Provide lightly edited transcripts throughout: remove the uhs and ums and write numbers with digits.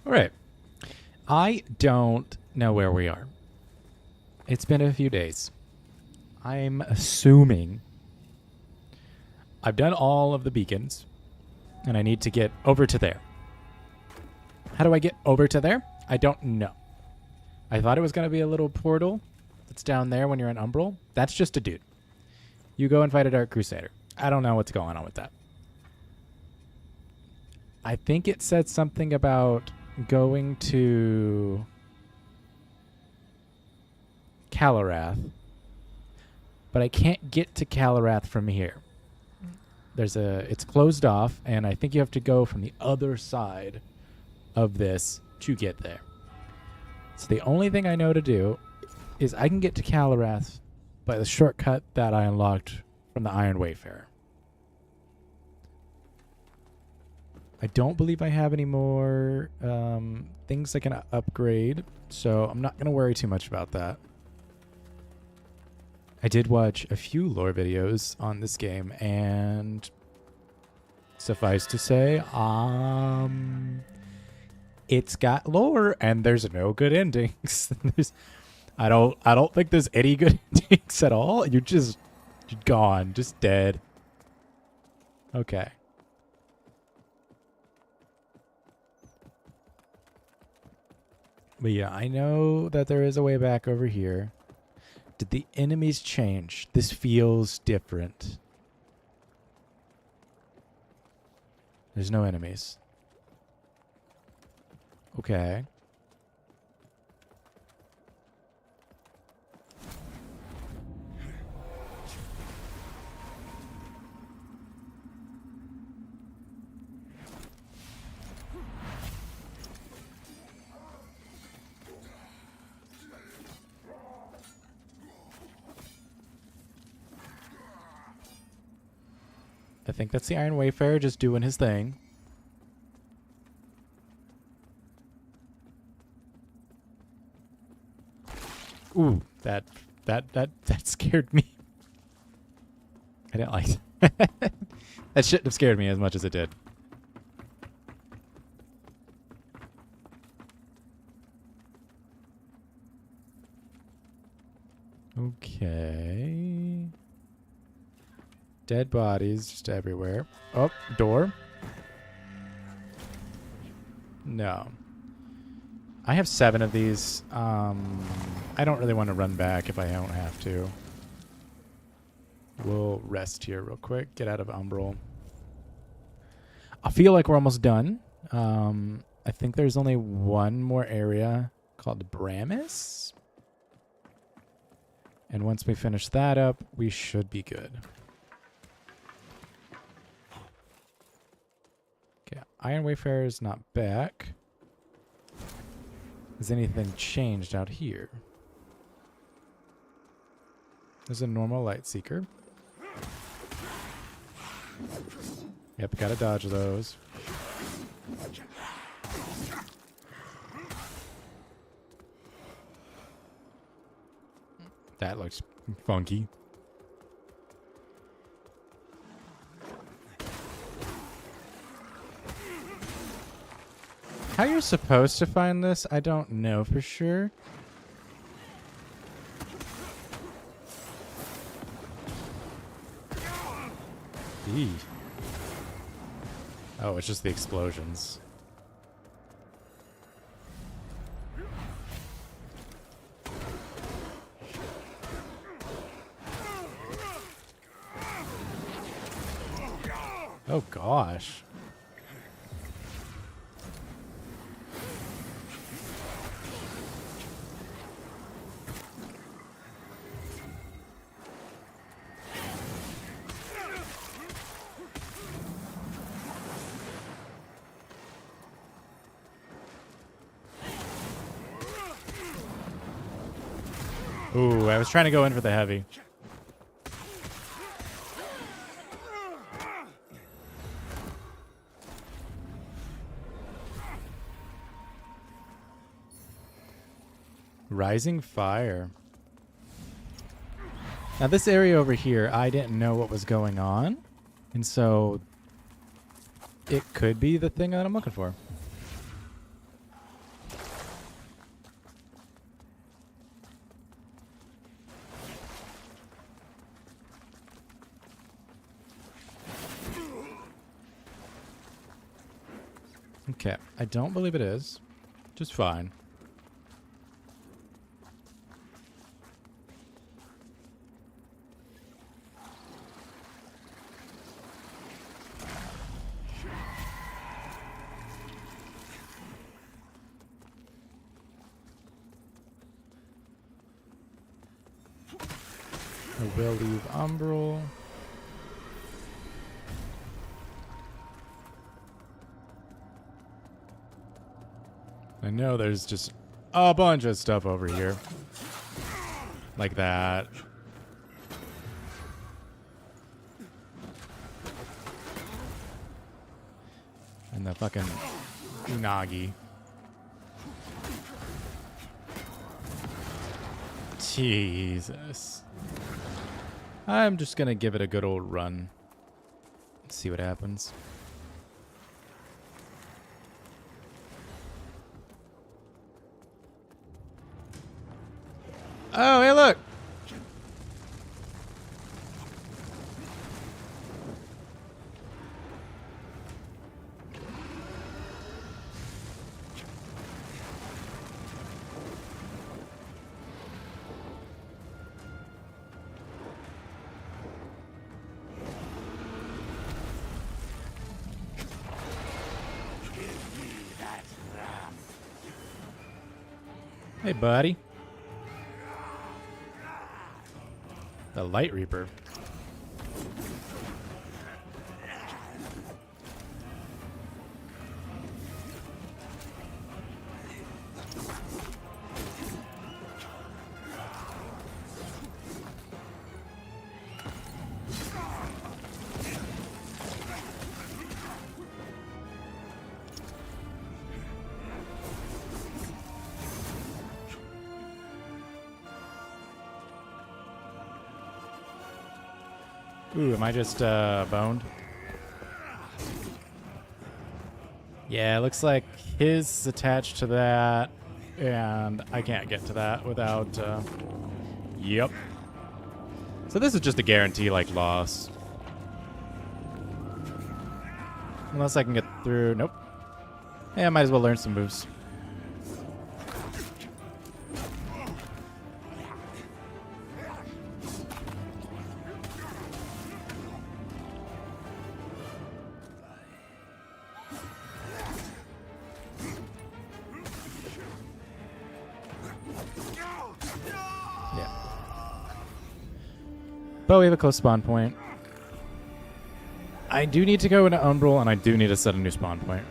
All right. I don't know where we are. It's been a few days. I'm assuming I've done all of the beacons, and I need to get over to there. How do I get over to there? I don't know. I thought it was going to be a little portal that's down there when you're in Umbral. That's just a dude. You go and fight a Dark Crusader. I don't know what's going on with that. I think it said something about going to Calarath, but I can't get to Calarath from here. It's closed off, and I think you have to go from the other side of this to get there. So the only thing I know to do is I can get to Calarath by the shortcut that I unlocked from the Iron Wayfarer. I don't believe I have any more things I can upgrade, so I'm not going to worry too much about that. I did watch a few lore videos on this game, and suffice to say, it's got lore, and there's no good endings. I don't think there's any good endings at all. You're gone, just dead. Okay. But yeah, I know that there is a way back over here. Did the enemies change? This feels different. There's no enemies. Okay. I think that's the Iron Wayfarer just doing his thing. Ooh, that scared me. I didn't like that. That shouldn't have scared me as much as it did. Okay. Dead bodies just everywhere. Oh, door. No. I have 7 of these. I don't really want to run back if I don't have to. We'll rest here real quick. Get out of Umbral. I feel like we're almost done. I think there's only one more area called Bramis. And once we finish that up, we should be good. Okay, Iron Wayfarer is not back. Has anything changed out here? There's a normal light seeker. Yep, gotta dodge those. That looks funky. How you're supposed to find this, I don't know for sure. Eee. Oh, it's just the explosions. Oh gosh. Ooh, I was trying to go in for the heavy. Rising fire. Now this area over here, I didn't know what was going on. And so it could be the thing that I'm looking for. Okay, I don't believe it is. Just fine. I will leave Umbral. I know there's just a bunch of stuff over here. Like that. And the fucking Unagi. Jesus. I'm just gonna give it a good old run. See what happens. Oh, hey, look! Hey, buddy. The Light Reaper. Ooh, am I just boned? Yeah, it looks like his is attached to that, and I can't get to that without... Yep. So this is just a guarantee, like, loss. Unless I can get through... Nope. Yeah, I might as well learn some moves. But we have a close spawn point. I do need to go into Umbral, and I do need to set a new spawn point.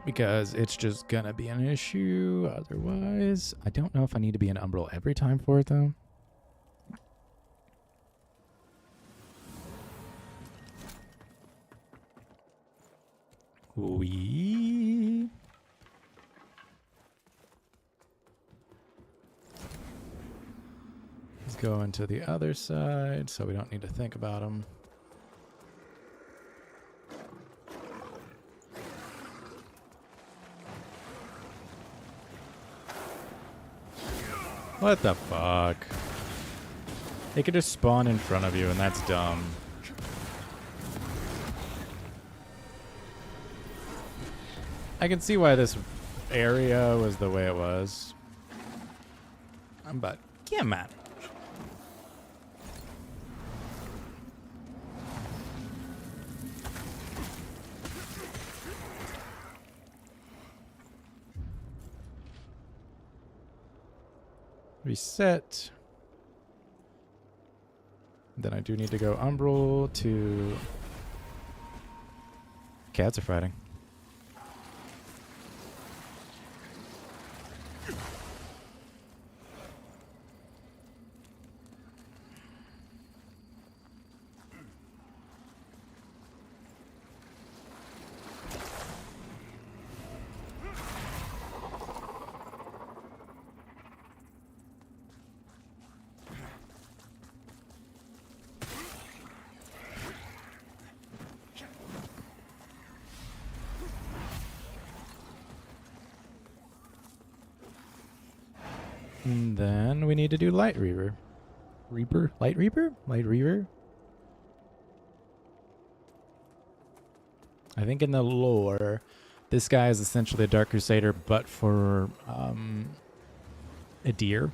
Because it's just gonna be an issue otherwise. I don't know if I need to be in Umbral every time for it, though. Let's go into the other side so we don't need to think about them. What the fuck? They could just spawn in front of you, and that's dumb. I can see why this area was the way it was. But, yeah, man. Reset. Then I do need to go Umbral to... Cats are fighting. And then we need to do Light Reaper. Light Reaper? Light Reaver? I think in the lore, this guy is essentially a Dark Crusader, but for a deer.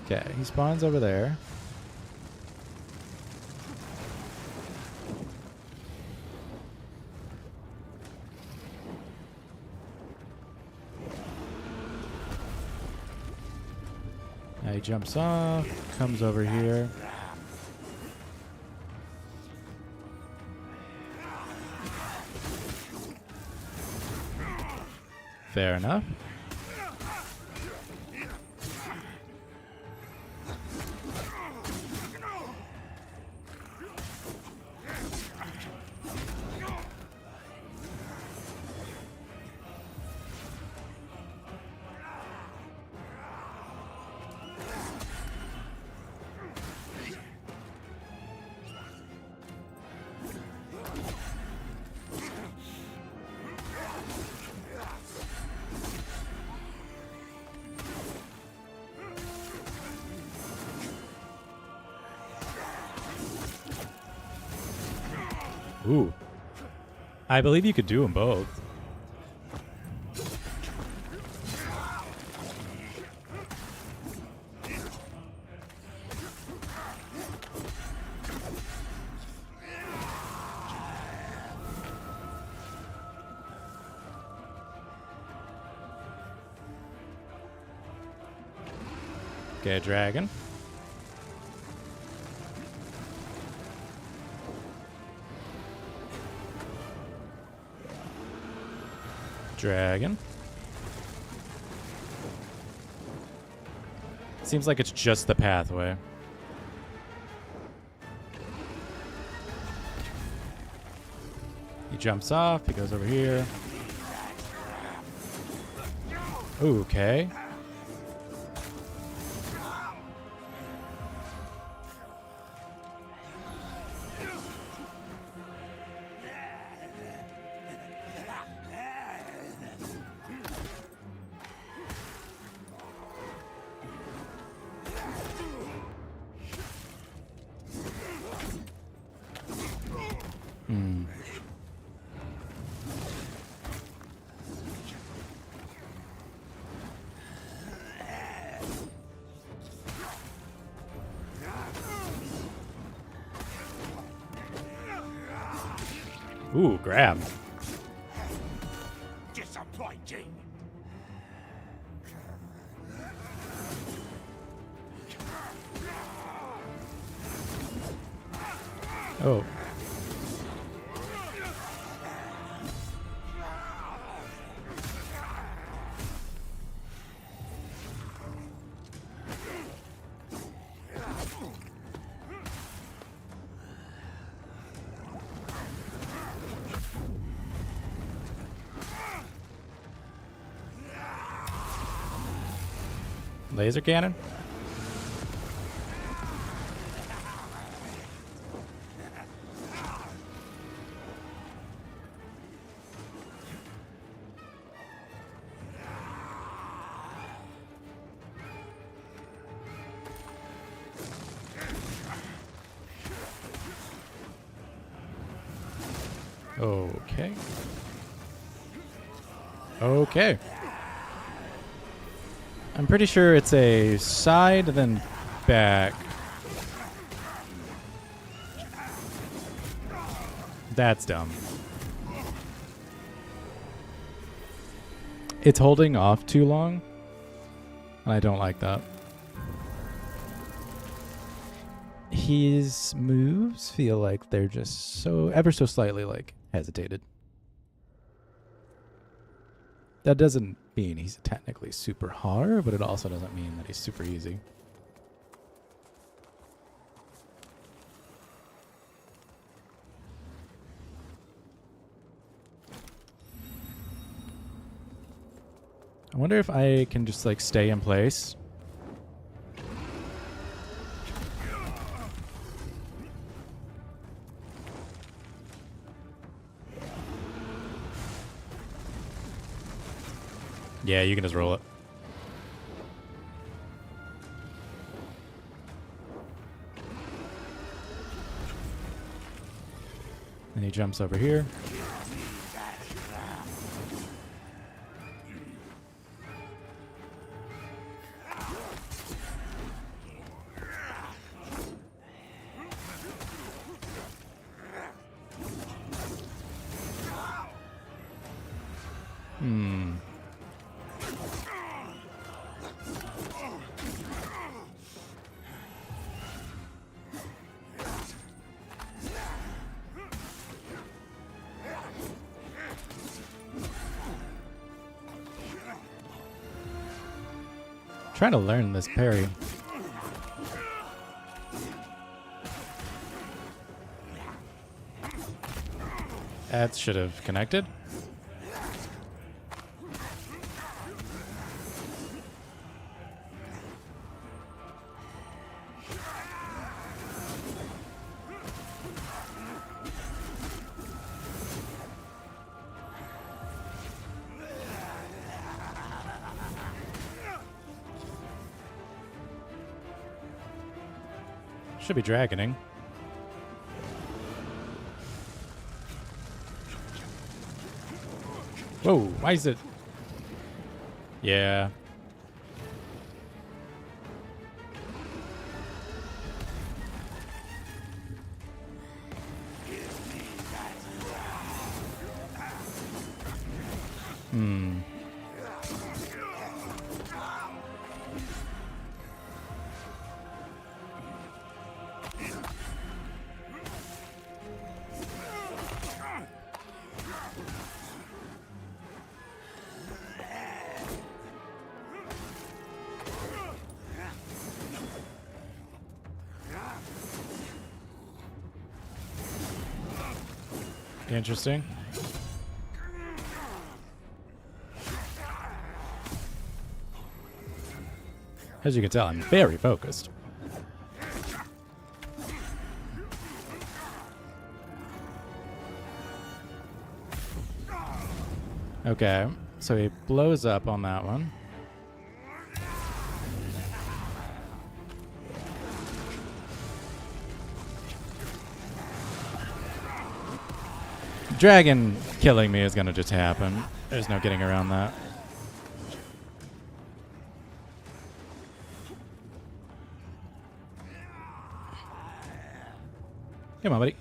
Okay, he spawns over there. Now he jumps off, comes over here. Fair enough. Ooh. I believe you could do them both. Okay, dragon. Dragon. Seems like it's just the pathway. He jumps off, he goes over here. Ooh, okay. Ooh, grab. Disappointing. Oh. Laser cannon? Okay. Okay. I'm pretty sure it's a side, then back. That's dumb. It's holding off too long, and I don't like that. His moves feel like they're just so ever so slightly like hesitated. That doesn't mean he's technically super hard, but it also doesn't mean that he's super easy. I wonder if I can just like stay in place. Yeah, you can just roll it. And he jumps over here. Trying to learn this parry. That should have connected. Should be dragoning. Whoa, why is it? Yeah. Interesting. As you can tell, I'm very focused. Okay, so he blows up on that one. Dragon killing me is gonna just happen. There's no getting around that. Come on, buddy.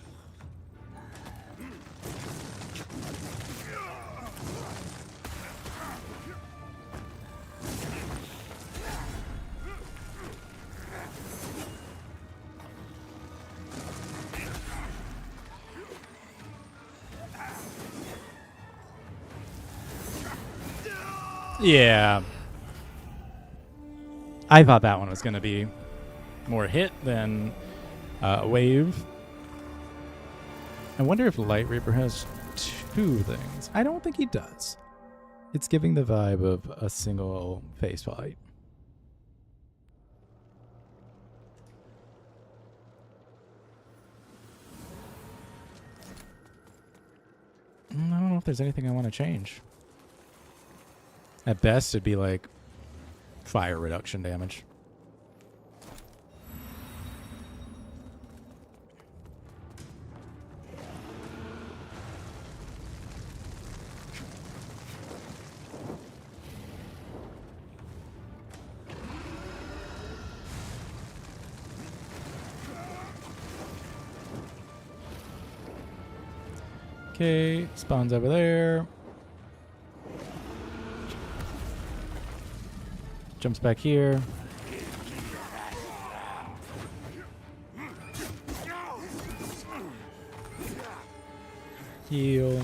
Yeah. I thought that one was going to be more hit than wave. I wonder if Light Reaper has two things. I don't think he does. It's giving the vibe of a single face fight. I don't know if there's anything I want to change. At best, it'd be like fire reduction damage. Okay, spawns over there. Jumps back here. Heal.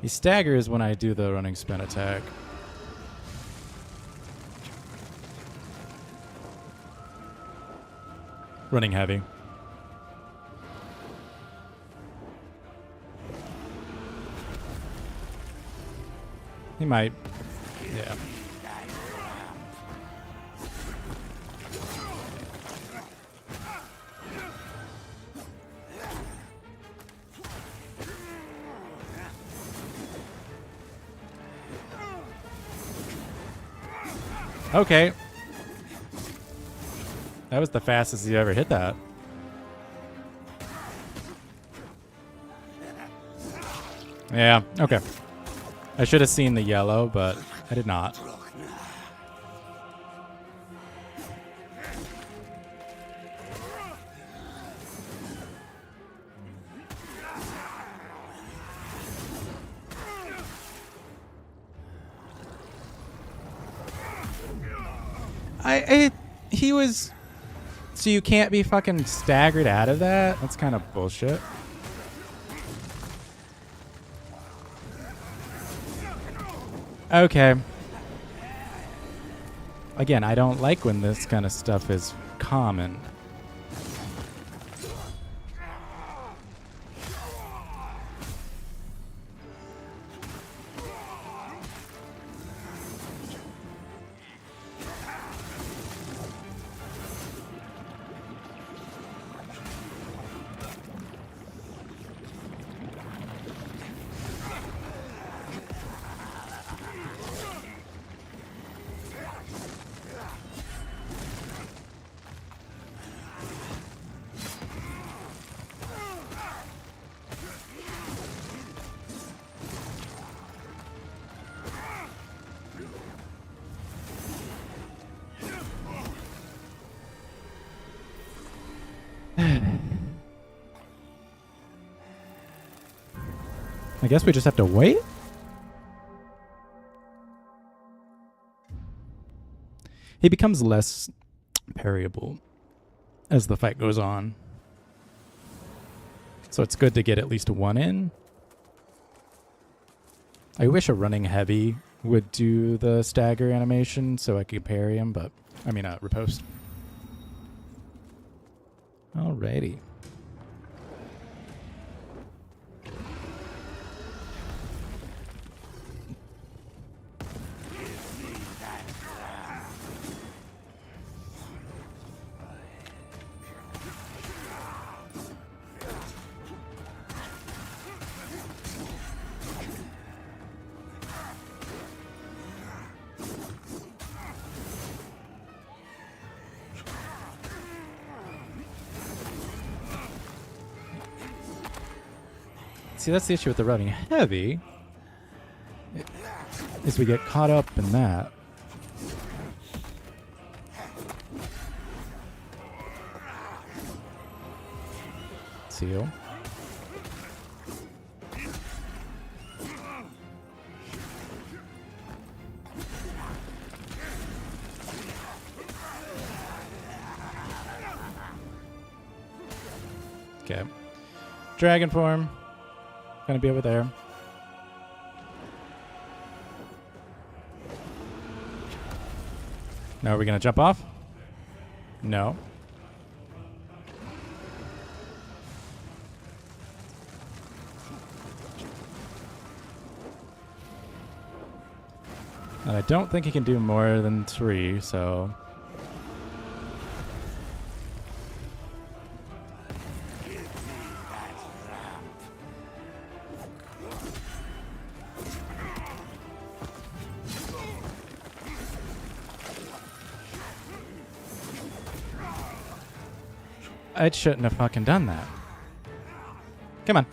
He staggers when I do the running spin attack. Running heavy. He might. Yeah. Okay. That was the fastest you ever hit that. Yeah, okay. I should have seen the yellow, but I did not. He was... So you can't be fucking staggered out of that? That's kind of bullshit. Okay. Again, I don't like when this kind of stuff is common. I guess we just have to wait? He becomes less parryable as the fight goes on. So it's good to get at least one in. I wish a running heavy would do the stagger animation so I could parry him, but... I mean, riposte. Alrighty. See, that's the issue with the running heavy, is we get caught up in that. Seal. Okay. Dragon form. Gonna be over there. Now are we gonna jump off? No. And I don't think he can do more than 3, so... I shouldn't have fucking done that. Come on.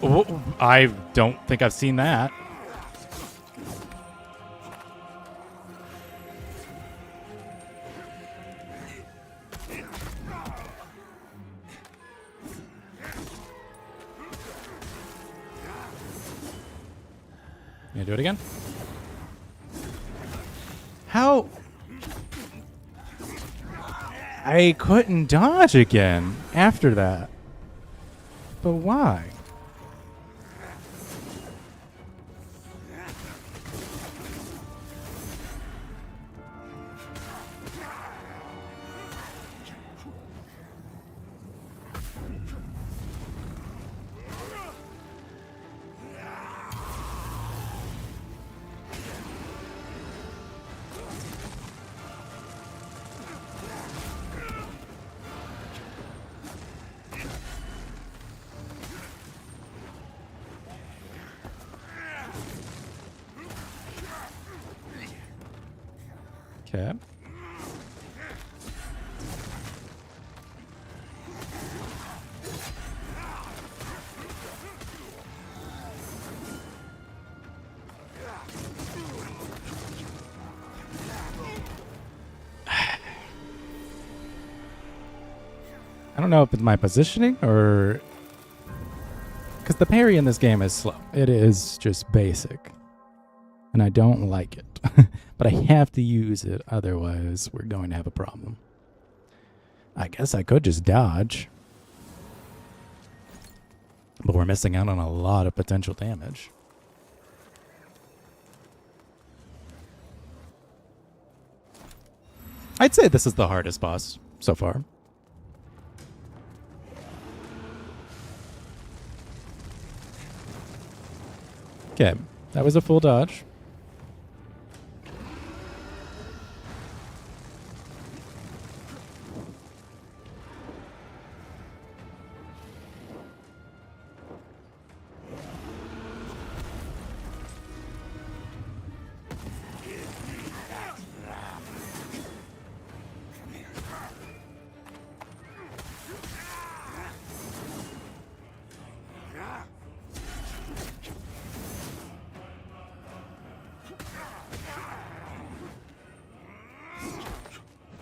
Oh, I don't think I've seen that. Do it again. How? I couldn't dodge again after that. But why? Okay. I don't know if it's my positioning or... Because the parry in this game is slow. It is just basic. And I don't like it. But I have to use it, otherwise we're going to have a problem. I guess I could just dodge. But we're missing out on a lot of potential damage. I'd say this is the hardest boss so far. Okay, that was a full dodge.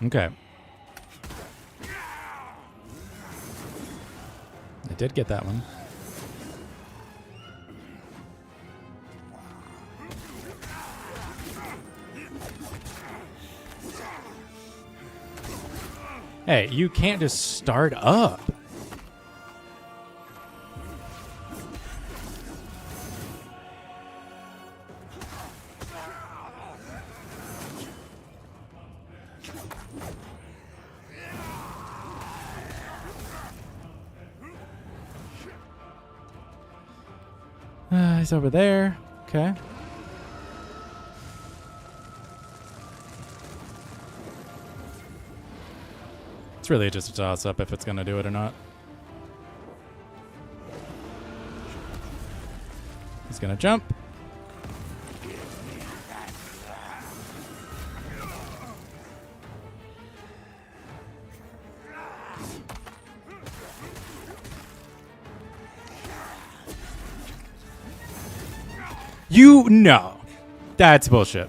Okay. I did get that one. Hey, you can't just start up. He's over there. Okay. It's really just a toss-up if it's going to do it or not. He's going to jump. You know. That's bullshit.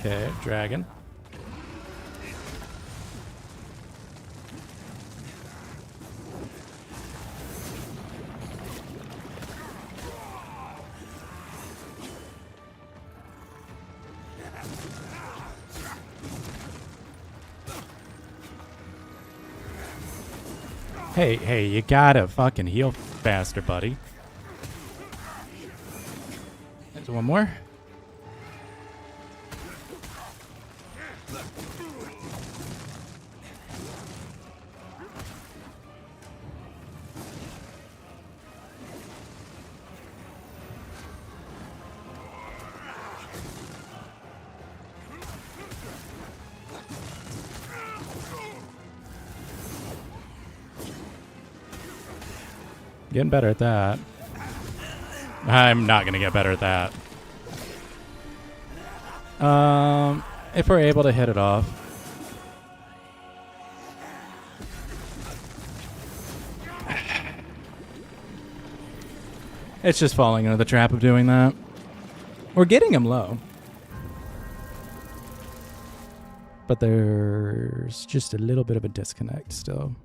Okay, dragon. Hey, you gotta fucking heal faster, buddy. There's one more. Getting better at that. I'm not going to get better at that. If we're able to hit it off. It's just falling into the trap of doing that. We're getting him low. But there's just a little bit of a disconnect still.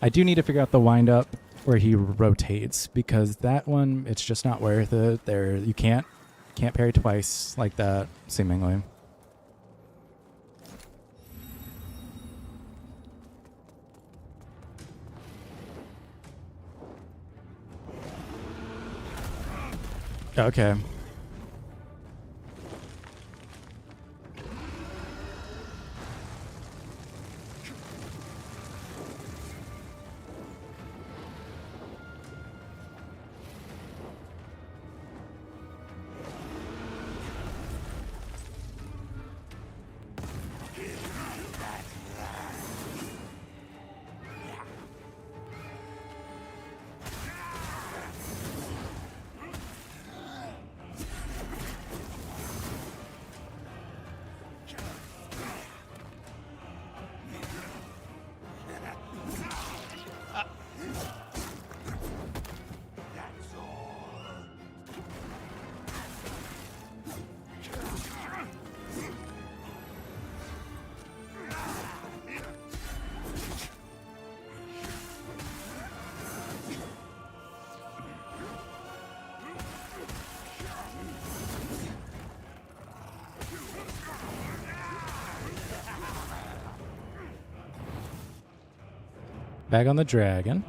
I do need to figure out the wind up where he rotates, because that one, it's just not worth it. There, you can't parry twice like that, seemingly. Okay. Back on the dragon.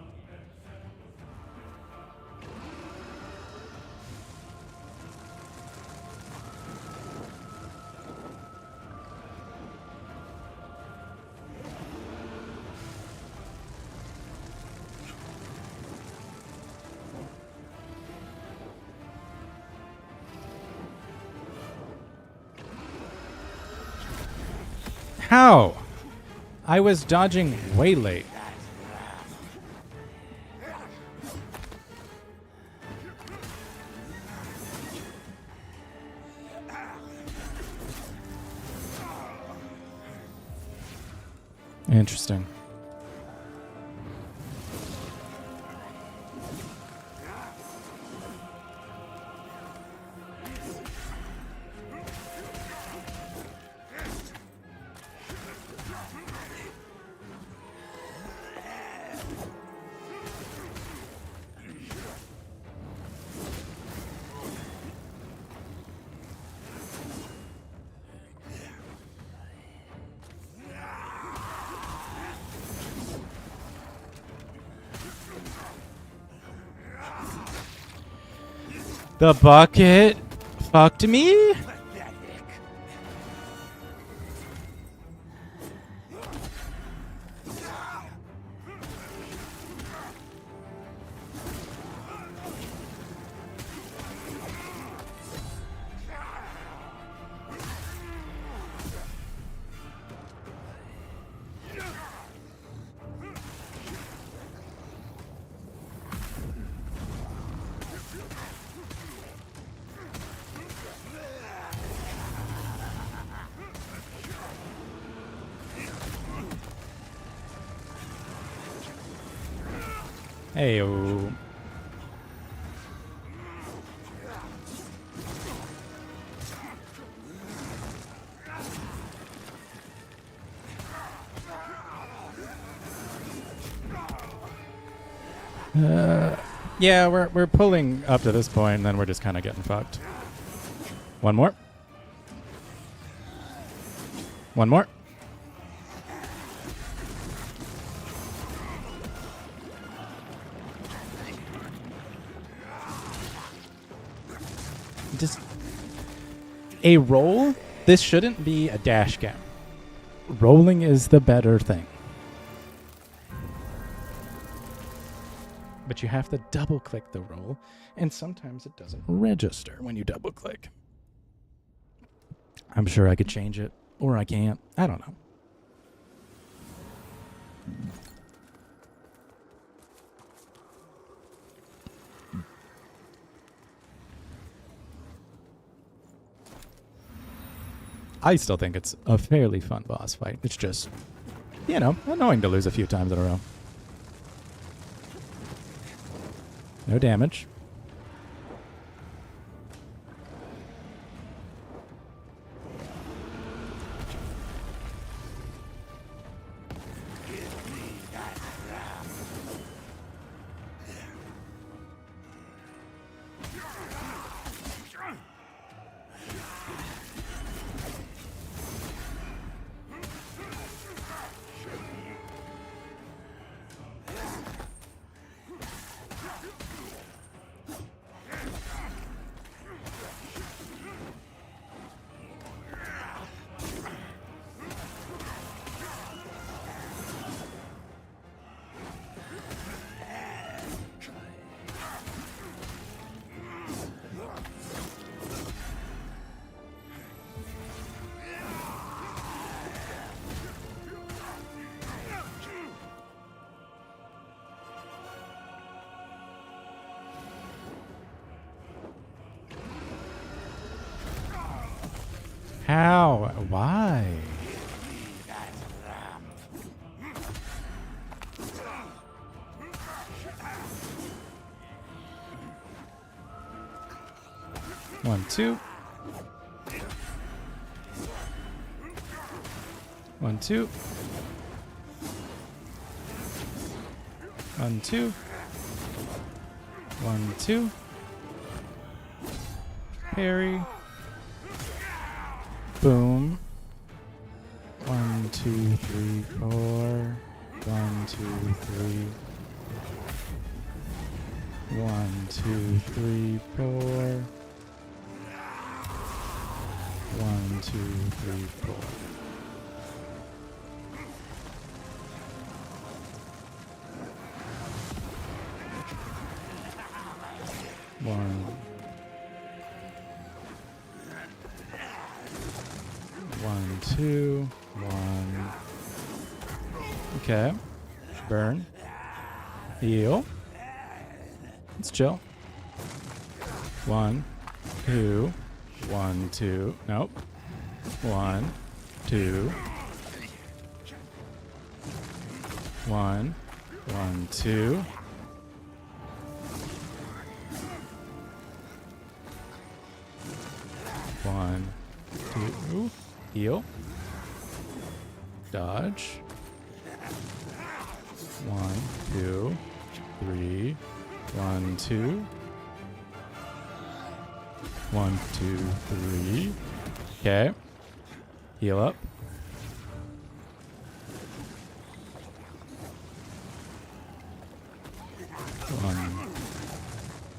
How? I was dodging way late. Interesting. The bucket fucked me? Heyo. Yeah, we're pulling up to this point, and then we're just kind of getting fucked. One more. One more. just a roll. This shouldn't be a dash game. Rolling is the better thing. But you have to double click the roll, and sometimes it doesn't register when you double click. I'm sure I could change it, or I can't. I don't know. I still think it's a fairly fun boss fight. It's just, annoying to lose a few times in a row. No damage. How? Why? One, two. 1, 2. 1, 2. 1, 2. Parry. Boom. 1, 2, 3, 4. 1, 2, 3. 1, 2, 3, 4. 1, 2, 3, 4. One. 1, 2. 1. Okay. Burn. Heal. Let's chill. 1, 2. 1, 2. Nope. 1, 2. 1. 1, 2. 1, 2. Heal. Dodge. 1, 2, 3. 1, 2. 1, 2, 3. Okay. Heal up.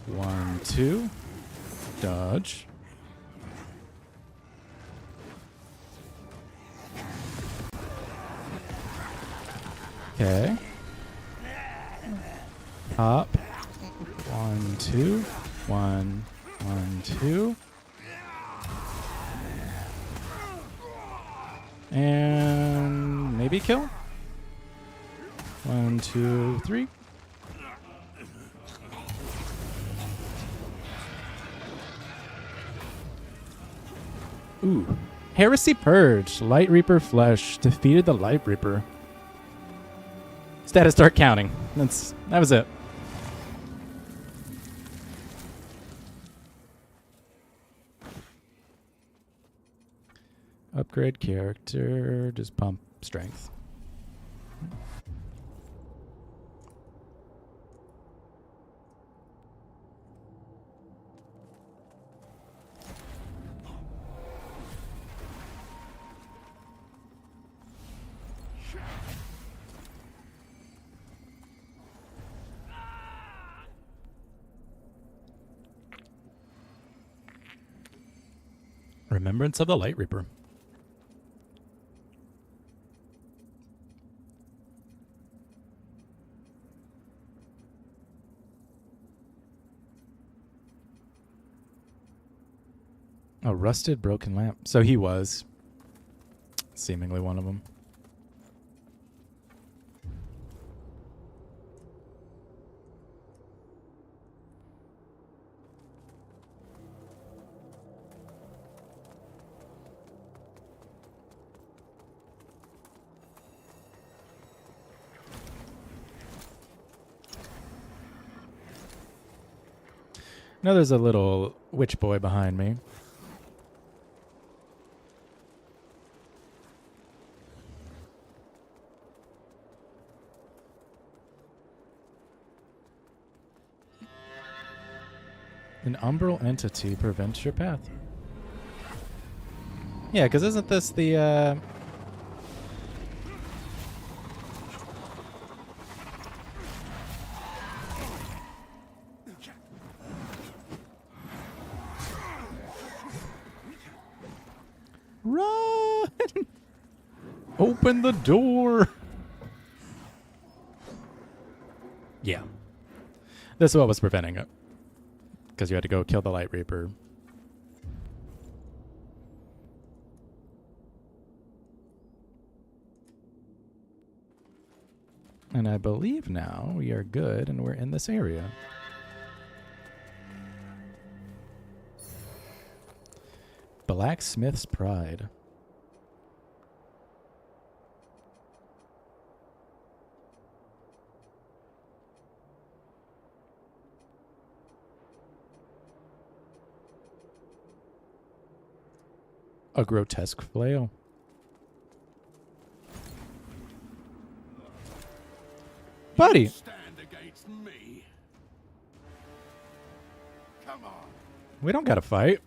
1, 2. Dodge. Okay. Up. 1, 2. 1, 1, 2. And maybe kill. 1, 2, 3. Ooh. Heresy Purge. Light Reaper Flesh. Defeated the Light Reaper. Status start counting. That was it. Upgrade character. Just pump strength. Remembrance of the Light Reaper. A rusted broken lamp. So he was seemingly one of them. Now there's a little witch boy behind me. An umbral entity prevents your path. Yeah, because isn't this the... Run! Open the door! Yeah. This is what was preventing it. Because you had to go kill the Light Reaper. And I believe now we are good and we're in this area. Blacksmith's Pride. A grotesque flail. Buddy. Stand against me. Come on. We don't gotta fight.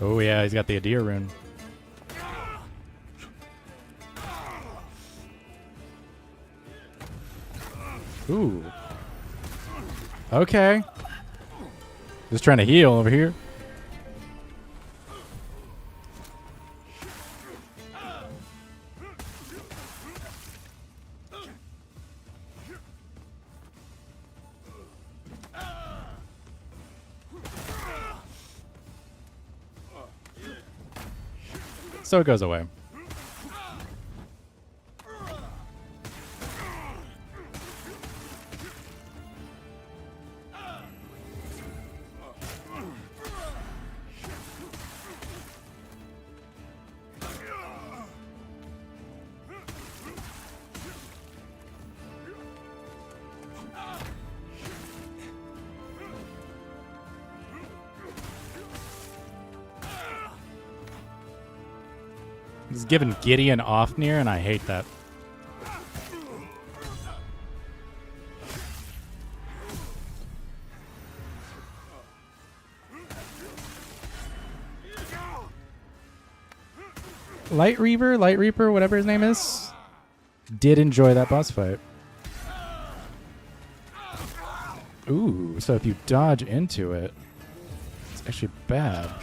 Oh yeah, he's got the Adir rune. Ooh. Okay. Just trying to heal over here. So it goes away. He's giving Gideon Ofnir, and I hate that. Light Reaper, whatever his name is, did enjoy that boss fight. Ooh, so if you dodge into it, it's actually bad.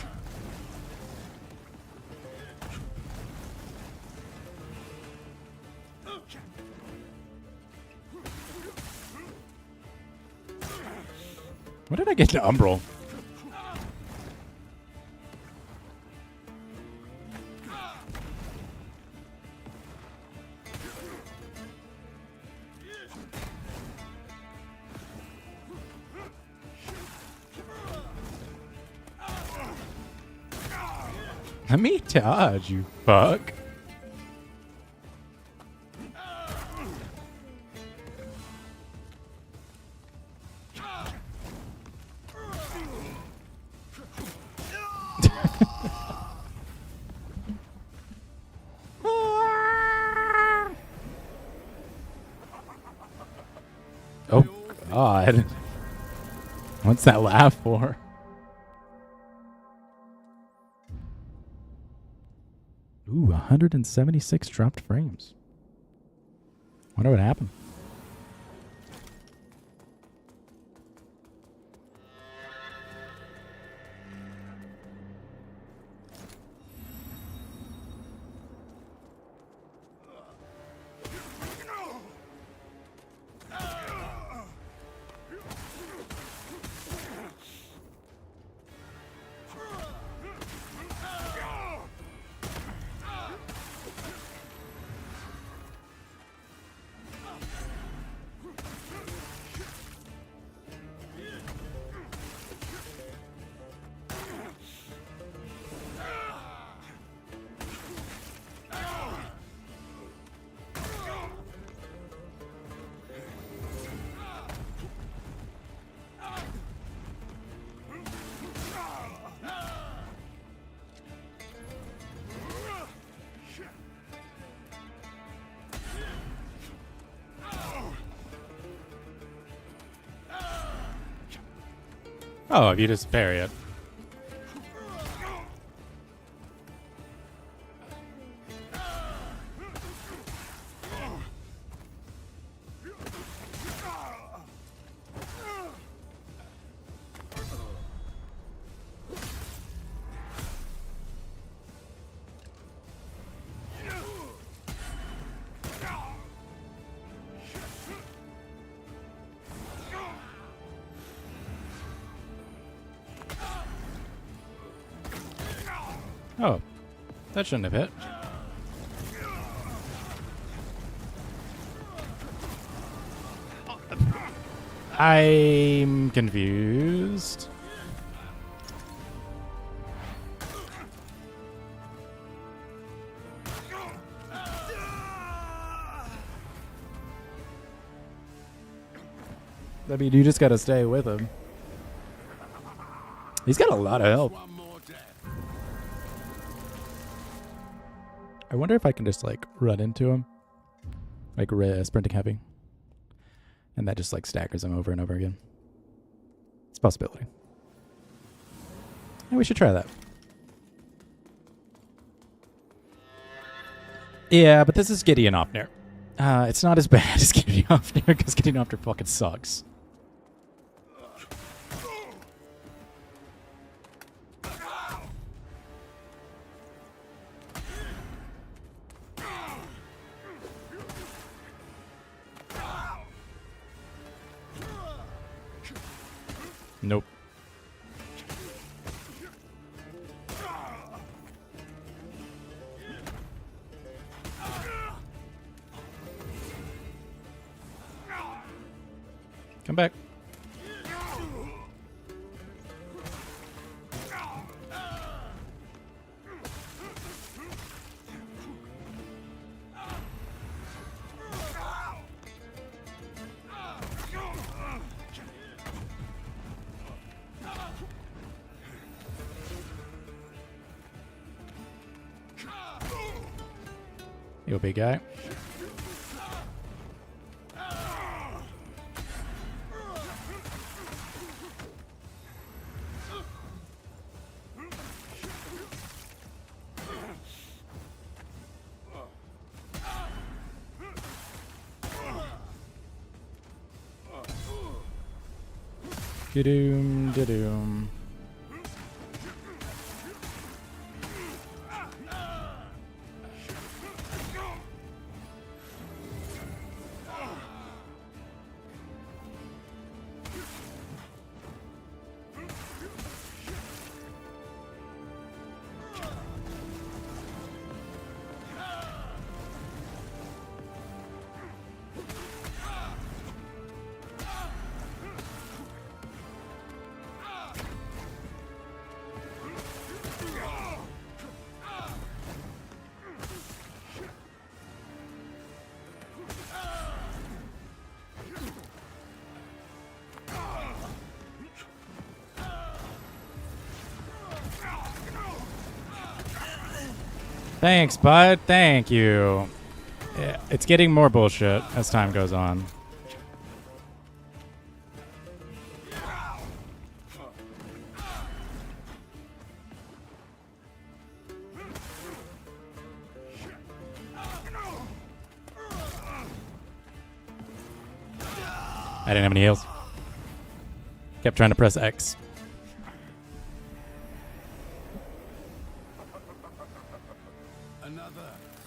When did I get to Umbral? Let me dodge, you fuck. God. What's that laugh for? Ooh, 176 dropped frames. Wonder what happened. Oh, if you just parry it. Oh, that shouldn't have hit. I'm confused. I mean, you just gotta stay with him. He's got a lot of health. One more death. I wonder if I can just like run into him, like sprinting heavy, and that just like staggers him over and over again. It's a possibility. Yeah, we should try that. Yeah, but this is Gideon Ofnir. It's not as bad as Gideon Ofnir because Gideon Ofnir fucking sucks. Nope. Come back. You big guy. Doom, doom. Thanks, bud. Thank you. Yeah, it's getting more bullshit as time goes on. I didn't have any heals. Kept trying to press X. Another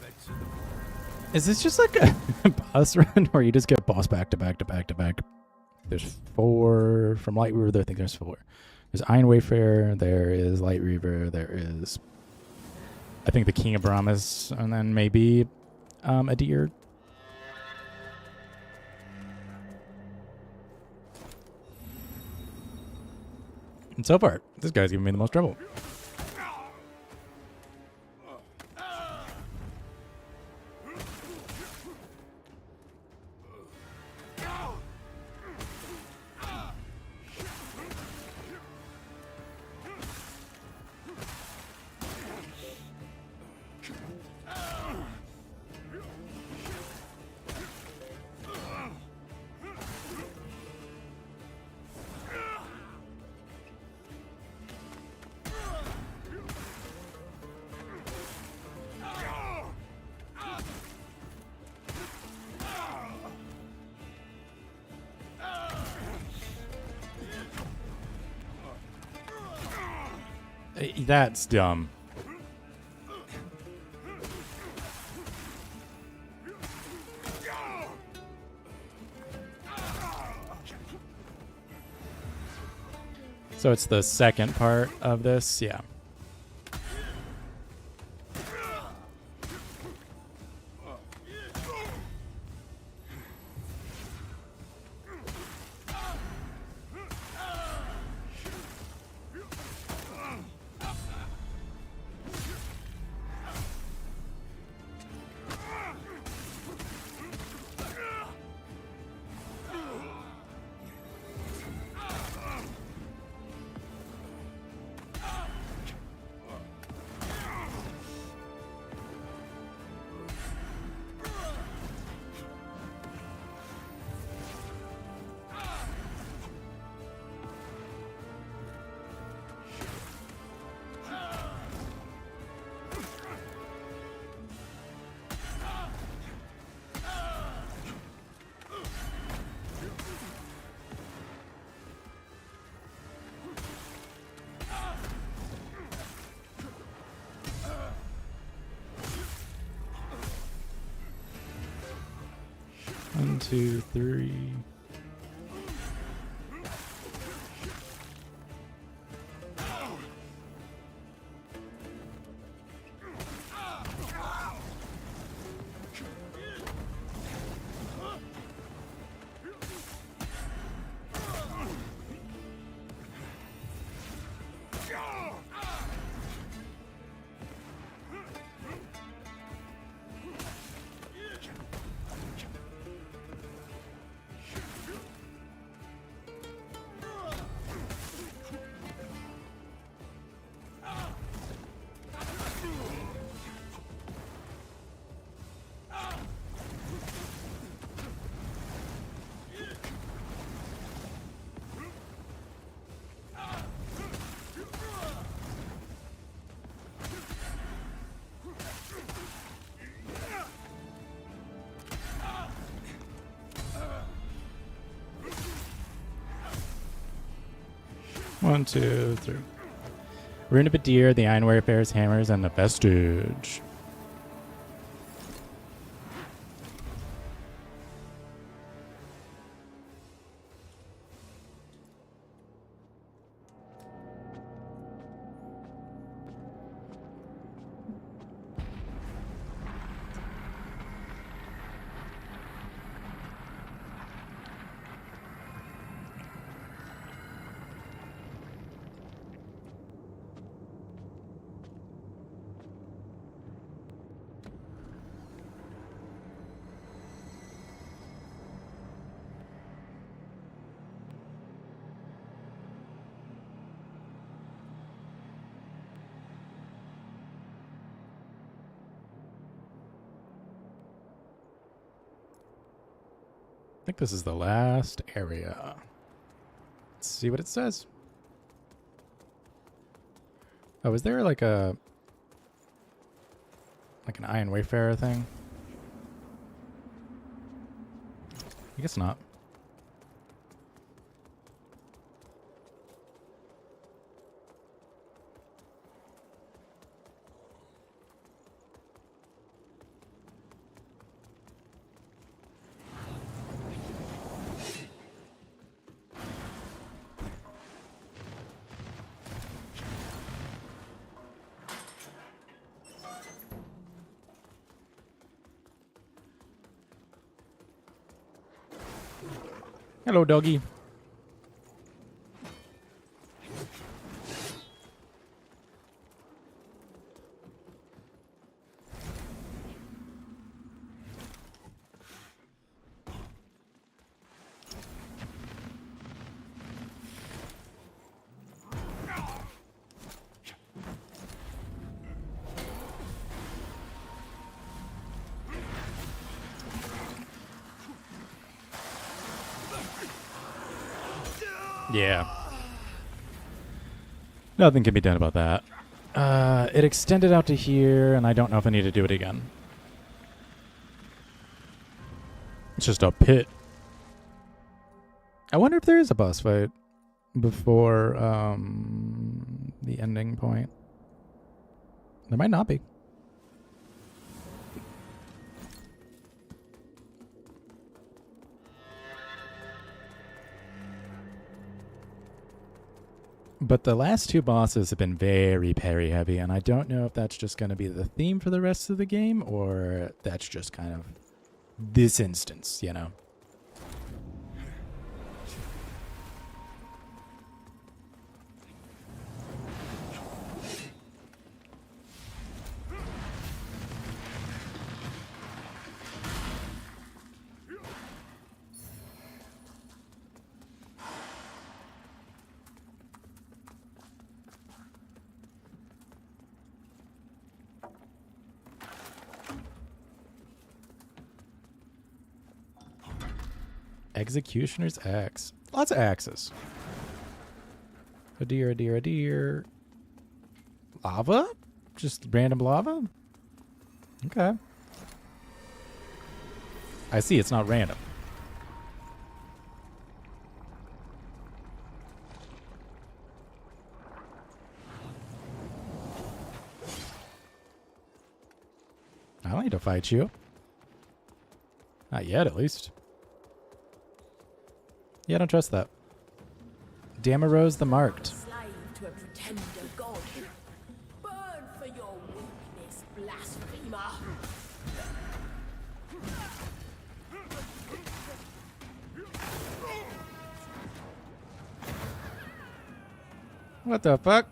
fed to the Is this just like a boss run where you just get boss back to back to back to back? There's 4 from Light Reaver. I think there's 4. There's Iron Wayfarer. There is Light Reaver. There is, I think, the King of Brahmas, and then maybe a deer. And so far, this guy's giving me the most trouble. That's dumb. So it's the second part of this, yeah. One, two, three. One, two, three. Rune of Badir, the Iron Wayfarer's hammers, and the Vestige. I think this is the last area. Let's see what it says. Oh, is there like an Iron Wayfarer thing? I guess not. Hello, doggy. Yeah. Nothing can be done about that. It extended out to here, and I don't know if I need to do it again. It's just a pit. I wonder if there is a boss fight before the ending point. There might not be. But the last two bosses have been very parry heavy, and I don't know if that's just going to be the theme for the rest of the game, or that's just kind of this instance, you know? Executioner's axe. Lots of axes. A deer, a deer, a deer. Lava? Just random lava? Okay. I see, it's not random. I don't need to fight you. Not yet, at least. Yeah, I don't trust that. Damarose the Marked. Slave to a pretender god. Burn for your weakness, blasphemer. What the fuck?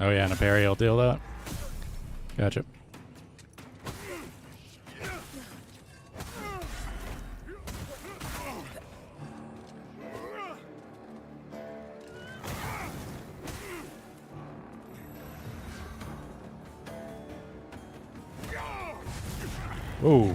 Oh yeah, and a parry will deal that. Gotcha. Ooh.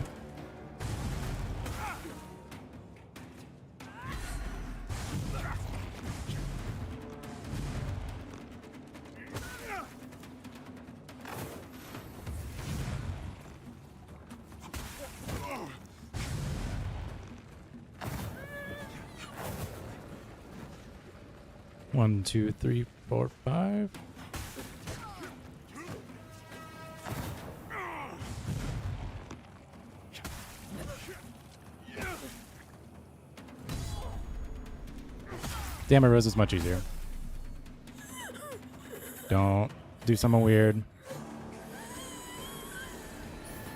One, two, three, four, five. Damn, Rose is much easier. Don't do something weird.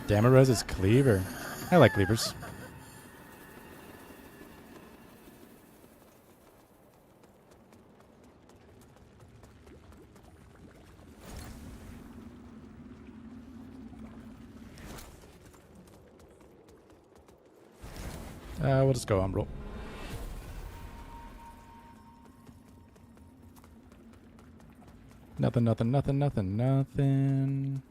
Damarose is cleaver. I like cleavers. We'll just go Umbral. Nothing, nothing, nothing, nothing, nothing.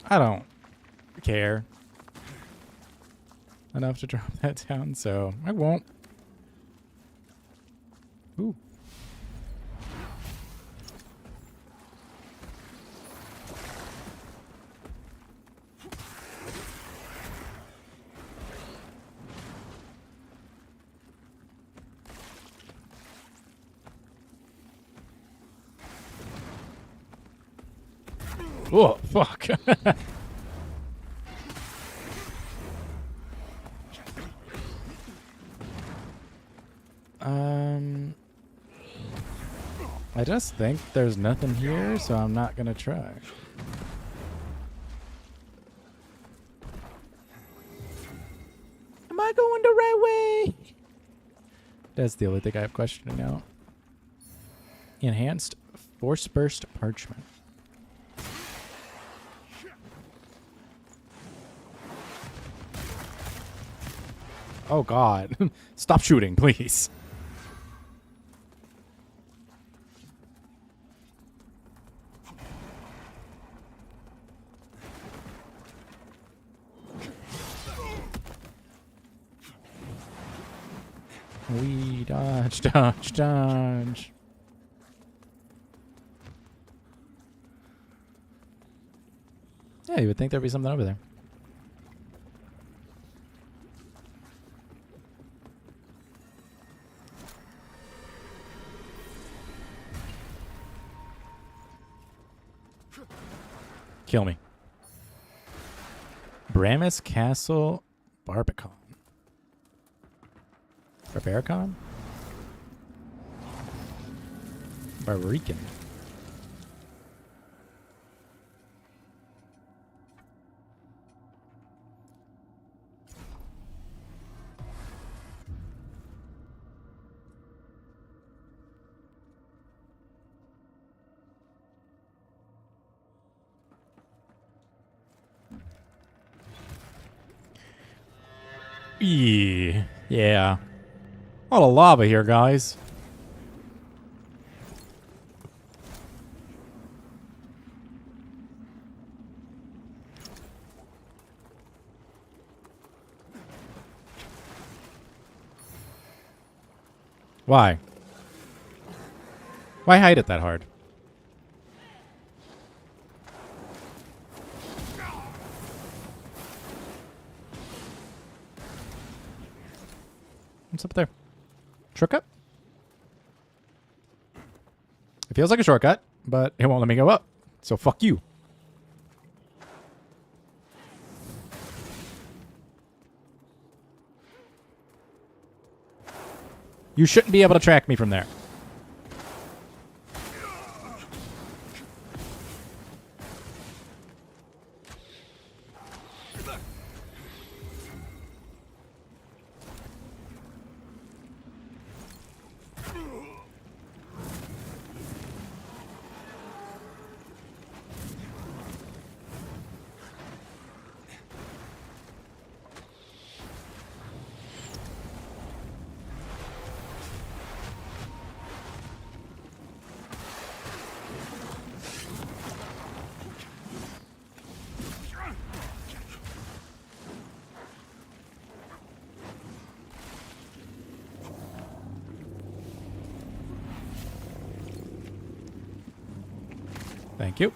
I don't care enough to drop that down, so I won't. Ooh. Oh, fuck. I just think there's nothing here, so I'm not gonna try. Am I going the right way? That's the only thing I have questioning now. Enhanced Force Burst Parchment. Oh god. Stop shooting, please. We dodge, dodge, dodge. Yeah, you would think there'd be something over there. Kill me. Bramus Castle Barbican. Barbaricon? Barbarican. Yeah. A lot of lava here, guys. Why? Why hide it that hard? What's up there? Shortcut? It feels like a shortcut, but it won't let me go up. So fuck you. You shouldn't be able to track me from there. Thank you.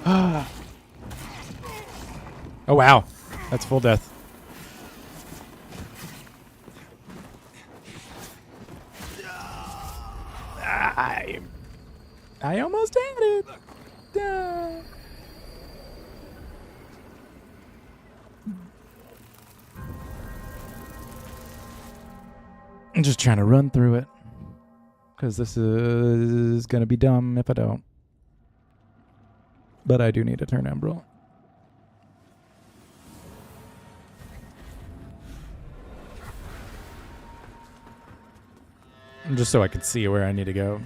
Oh, wow. That's full death. I almost had it. I'm just trying to run through it. Because this is going to be dumb if I don't. But I do need to turn Emerald. Just so I can see where I need to go.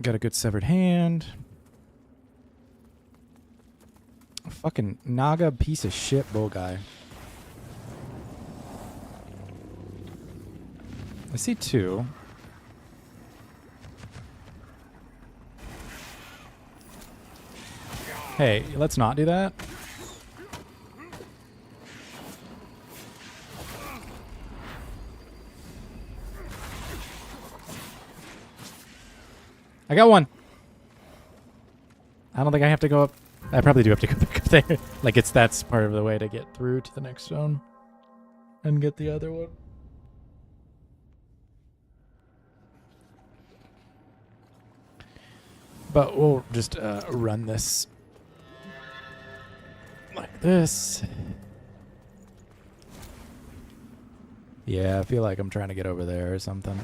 Got a good severed hand. A fucking Naga piece of shit bull guy. I see two. Hey, let's not do that. I got one. I don't think I have to go up. I probably do have to go back up there. Like that's part of the way to get through to the next zone. And get the other one. But we'll just run this like this. Yeah, I feel like I'm trying to get over there or something.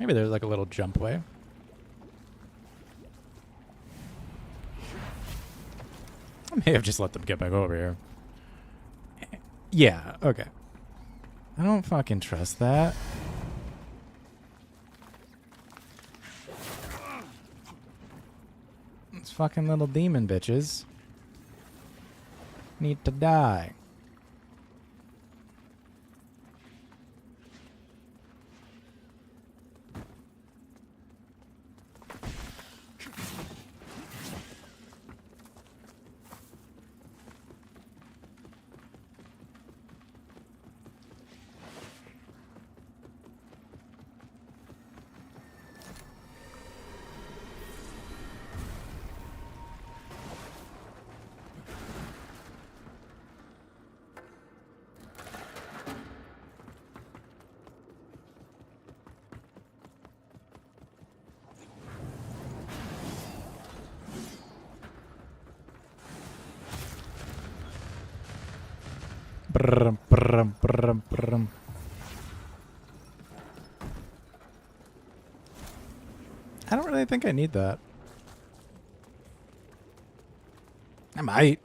Maybe there's like a little jump way. I may have just let them get back over here. Yeah, okay. I don't fucking trust that. These fucking little demon bitches need to die. Brum, brum, brum, brum. I don't really think I need that. I might.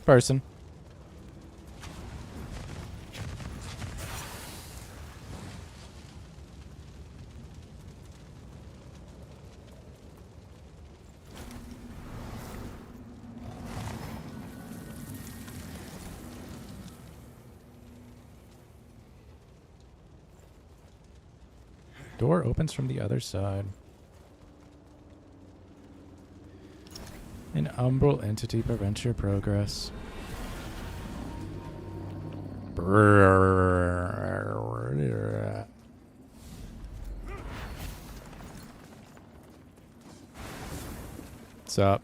Person. Door opens from the other side. An umbral entity prevents your progress. What's up?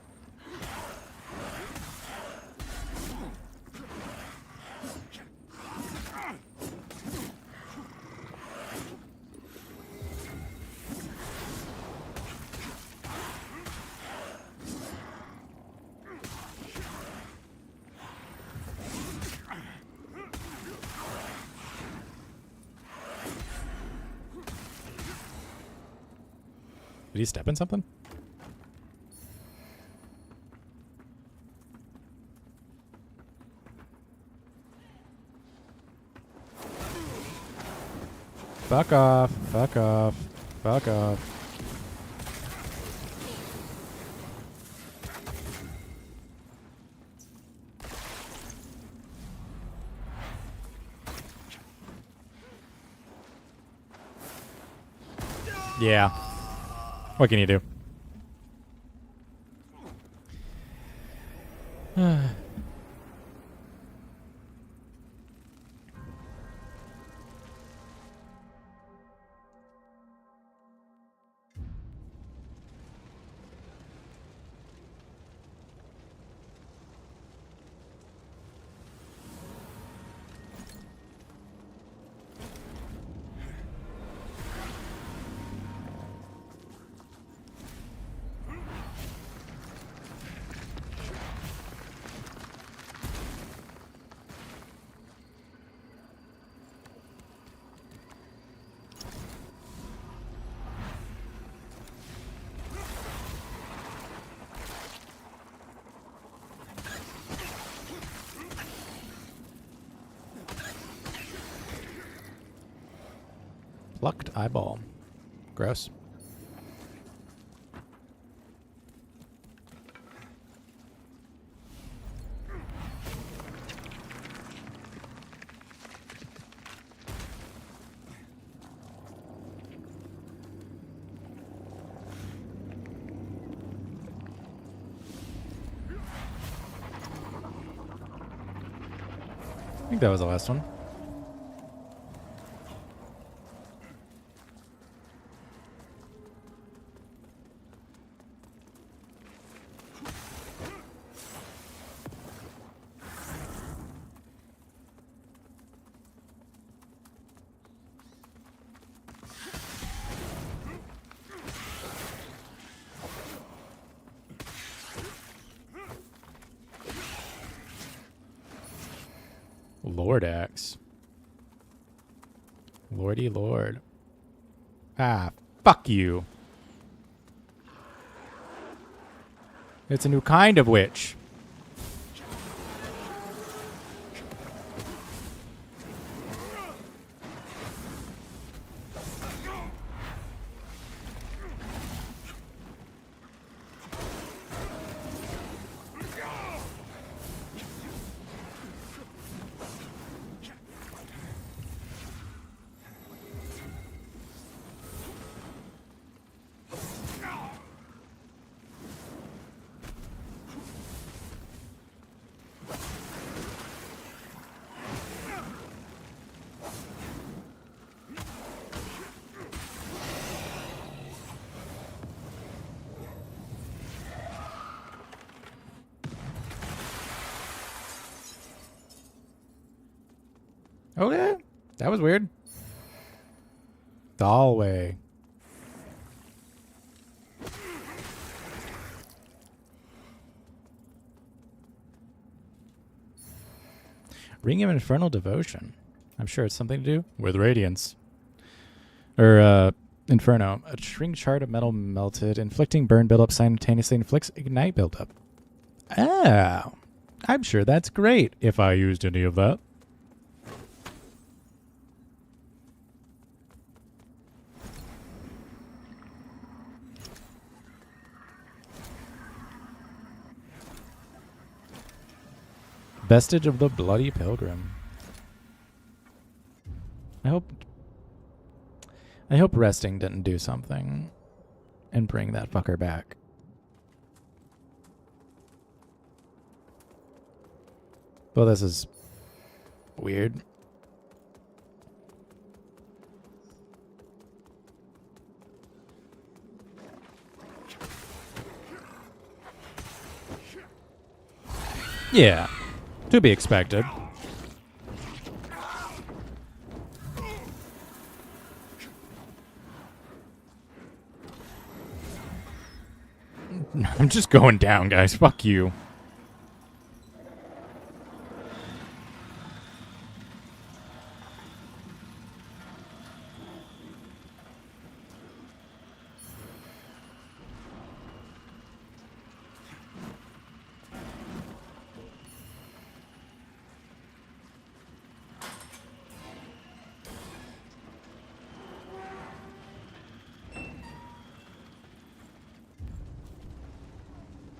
Did he step in something? Fuck off. Fuck off. Fuck off. Yeah. What can you do? Plucked eyeball. Gross. I think that was the last one. Lord Axe. Lordy Lord. Ah, fuck you. It's a new kind of witch. Okay. That was weird. The hallway. Ring of Infernal Devotion. I'm sure it's something to do with Radiance. Or, Inferno. A shrink shard of metal melted. Inflicting burn buildup simultaneously inflicts ignite buildup. Oh. I'm sure that's great if I used any of that. Vestige of the Bloody Pilgrim. I hope resting didn't do something and bring that fucker back. Well, this is weird. Yeah. To be expected. I'm just going down, guys. Fuck you.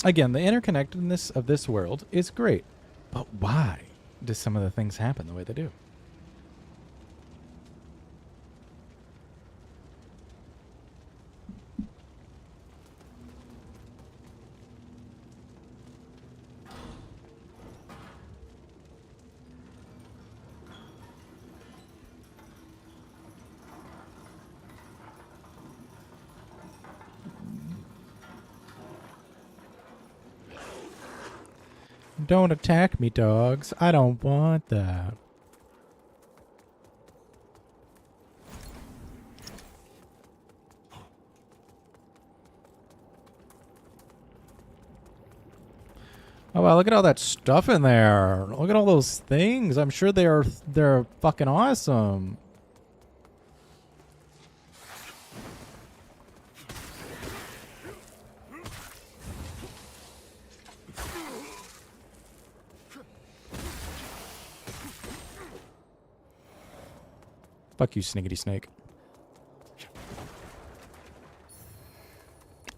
Again, the interconnectedness of this world is great. But why do some of the things happen the way they do? Don't attack me, dogs. I don't want that. Oh wow, look at all that stuff in there. Look at all those things. I'm sure they're fucking awesome. Fuck you, Sniggity Snake.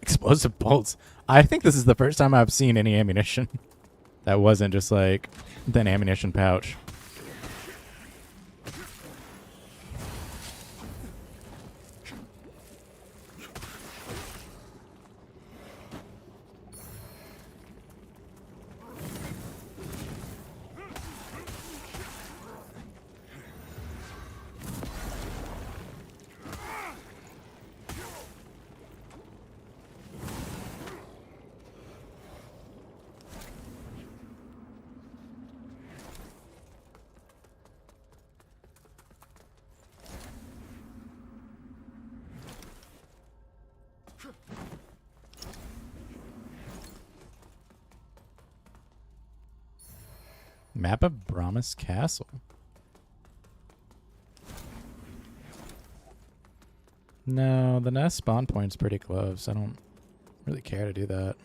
Explosive bolts. I think this is the first time I've seen any ammunition that wasn't just like an ammunition pouch. Map of Brahmas Castle. No, the nest spawn point's pretty close. I don't really care to do that.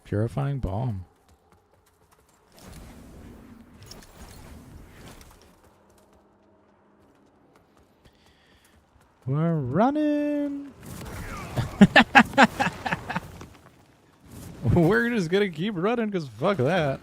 Purifying Balm. We're running. We're just gonna keep running because fuck that.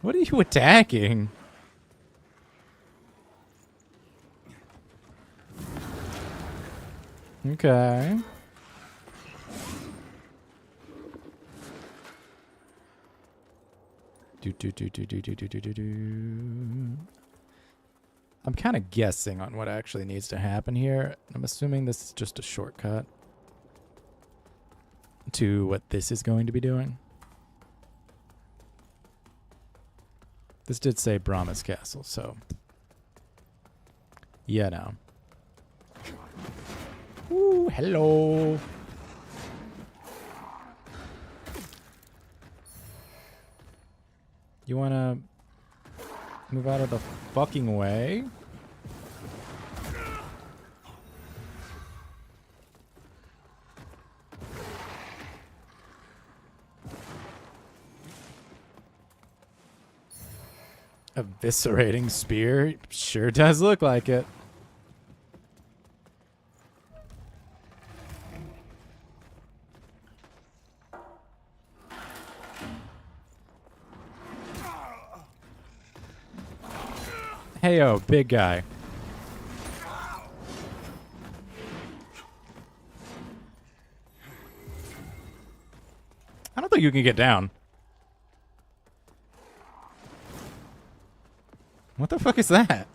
What are you attacking? Okay. I'm kind of guessing on what actually needs to happen here. I'm assuming this is just a shortcut to what this is going to be doing. This did say Brahmas Castle, so yeah, no. Ooh, hello. You wanna move out of the fucking way? Eviscerating spear? Sure does look like it. Heyo, big guy. I don't think you can get down. What the fuck is that?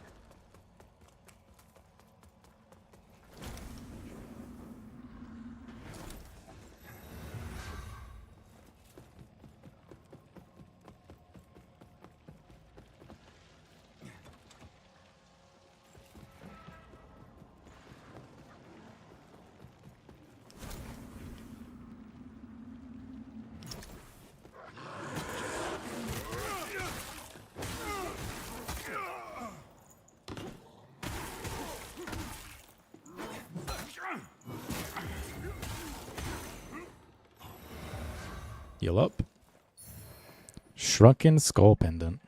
Heal up. Shrunken skull pendant.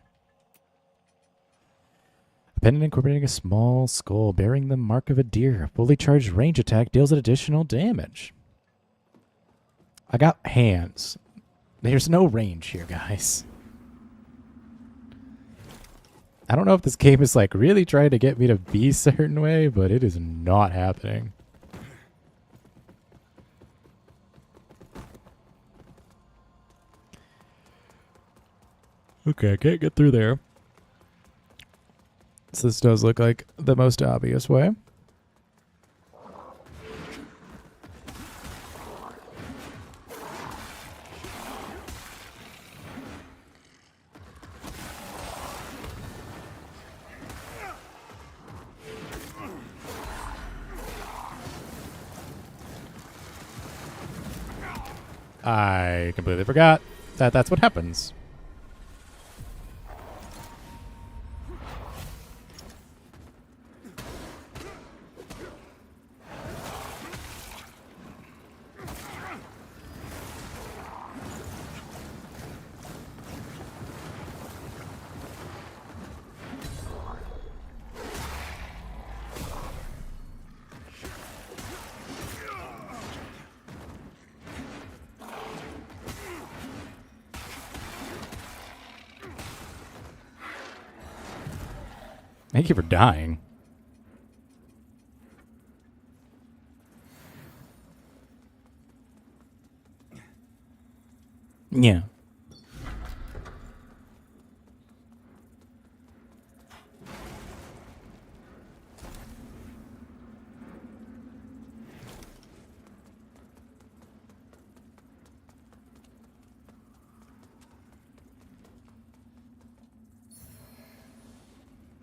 A pendant incorporating a small skull bearing the mark of a deer. A fully charged range attack deals additional damage. I got hands. There's no range here, guys. I don't know if this game is like really trying to get me to be a certain way, but it is not happening. Okay, I can't get through there. So this does look like the most obvious way. I completely forgot that that's what happens. Thank you for dying. Yeah.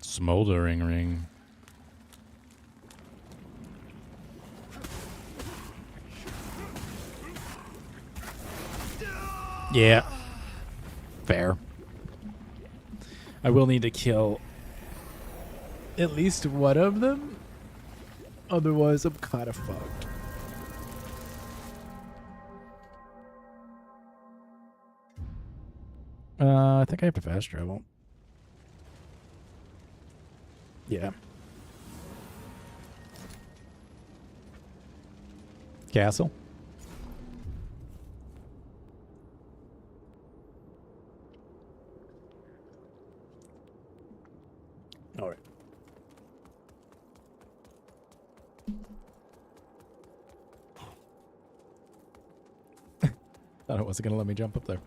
Smoldering ring. Yeah. Fair. I will need to kill at least one of them. Otherwise, I'm kind of fucked. I think I have to fast travel. Yeah. Castle. All right. Thought it wasn't going to let me jump up there.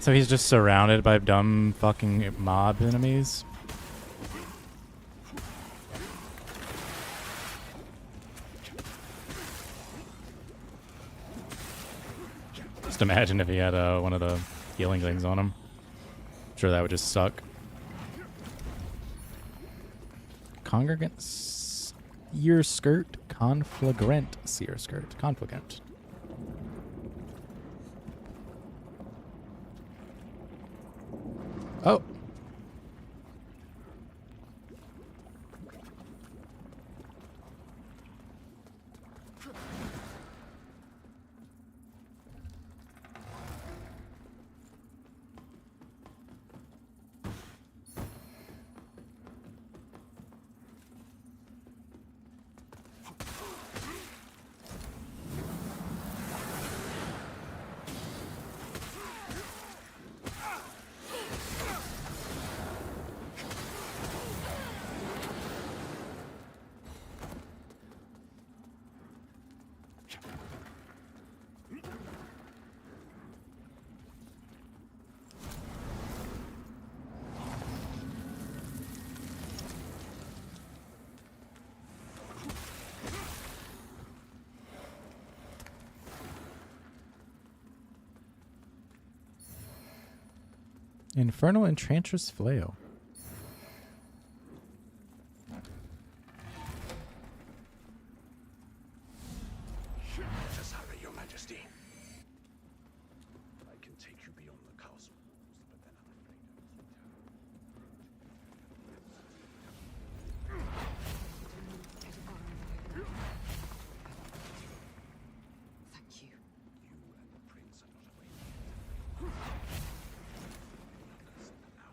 So he's just surrounded by dumb fucking mob enemies. Just imagine if he had one of the healing things on him. I'm sure that would just suck. Congregant seer skirt, conflagrant seer skirt, conflagrant. Oh. Infernal Enchantress Flail. Just hurry, Your Majesty. I can take you beyond the castle walls, but then I'm afraid Thank you. you and the prince are not away. How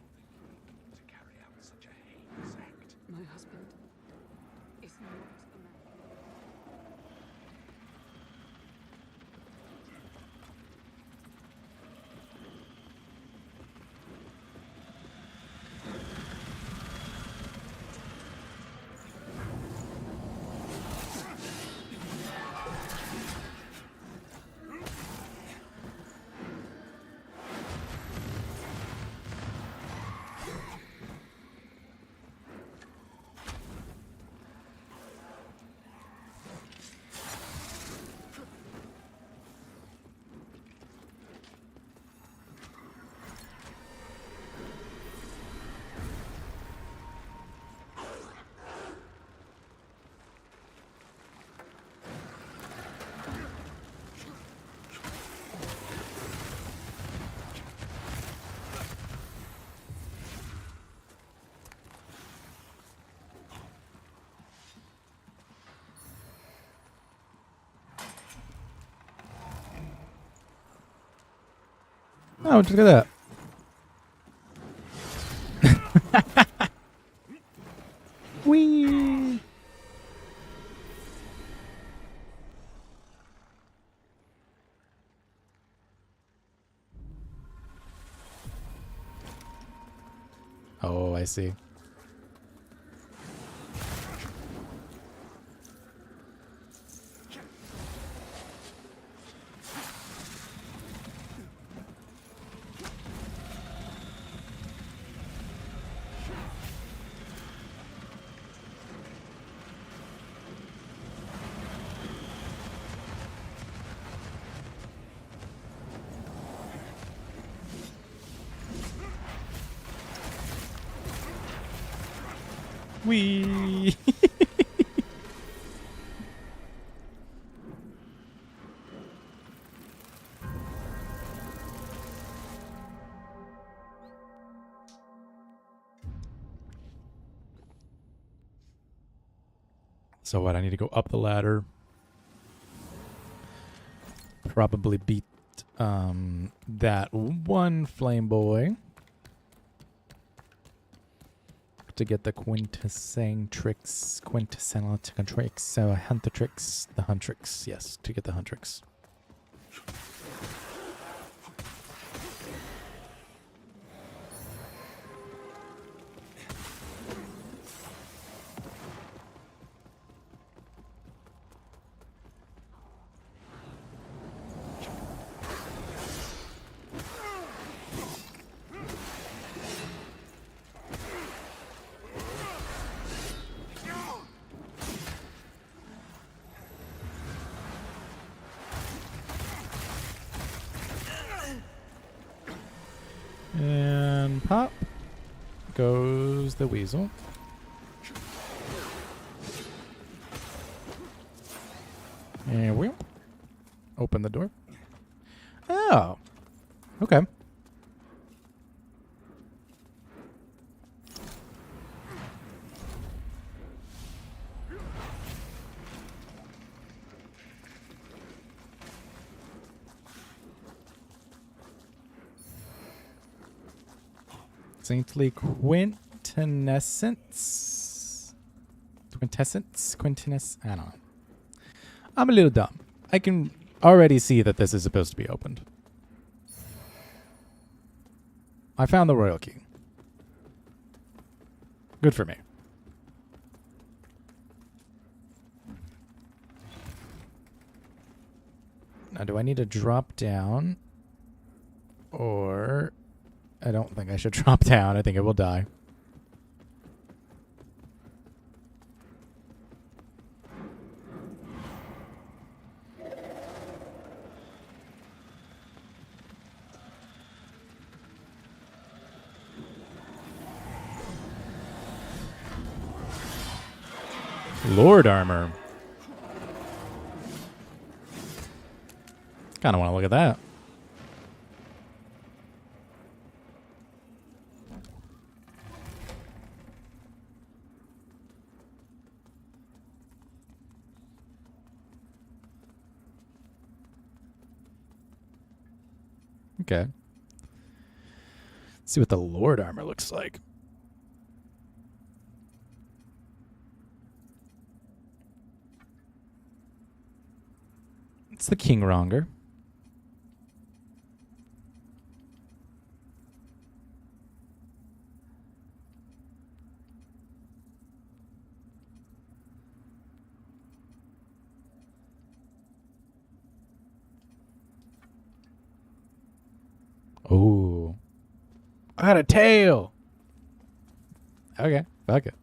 they to carry out such a heinous act. My husband is not a man. Oh, just look at that. Whee! Oh, I see. Wee. So what? I need to go up the ladder. Probably beat that one flame boy to get the quintessential tricks, so Huntrix, the Huntrix, yes, to get the Huntrix. And pop goes the weasel. And we'll open the door. Oh. Okay. Saintly quintessence. Quintessence? I don't know. I'm a little dumb. I can already see that this is supposed to be opened. I found the royal key. Good for me. Now, do I need to drop down? Or... I don't think I should drop down. I think it will die. Lord armor. Kind of want to look at that. Okay. Let's see what the Lord armor looks like. It's the King Ronger. Oh. I got a tail. Okay, fuck it.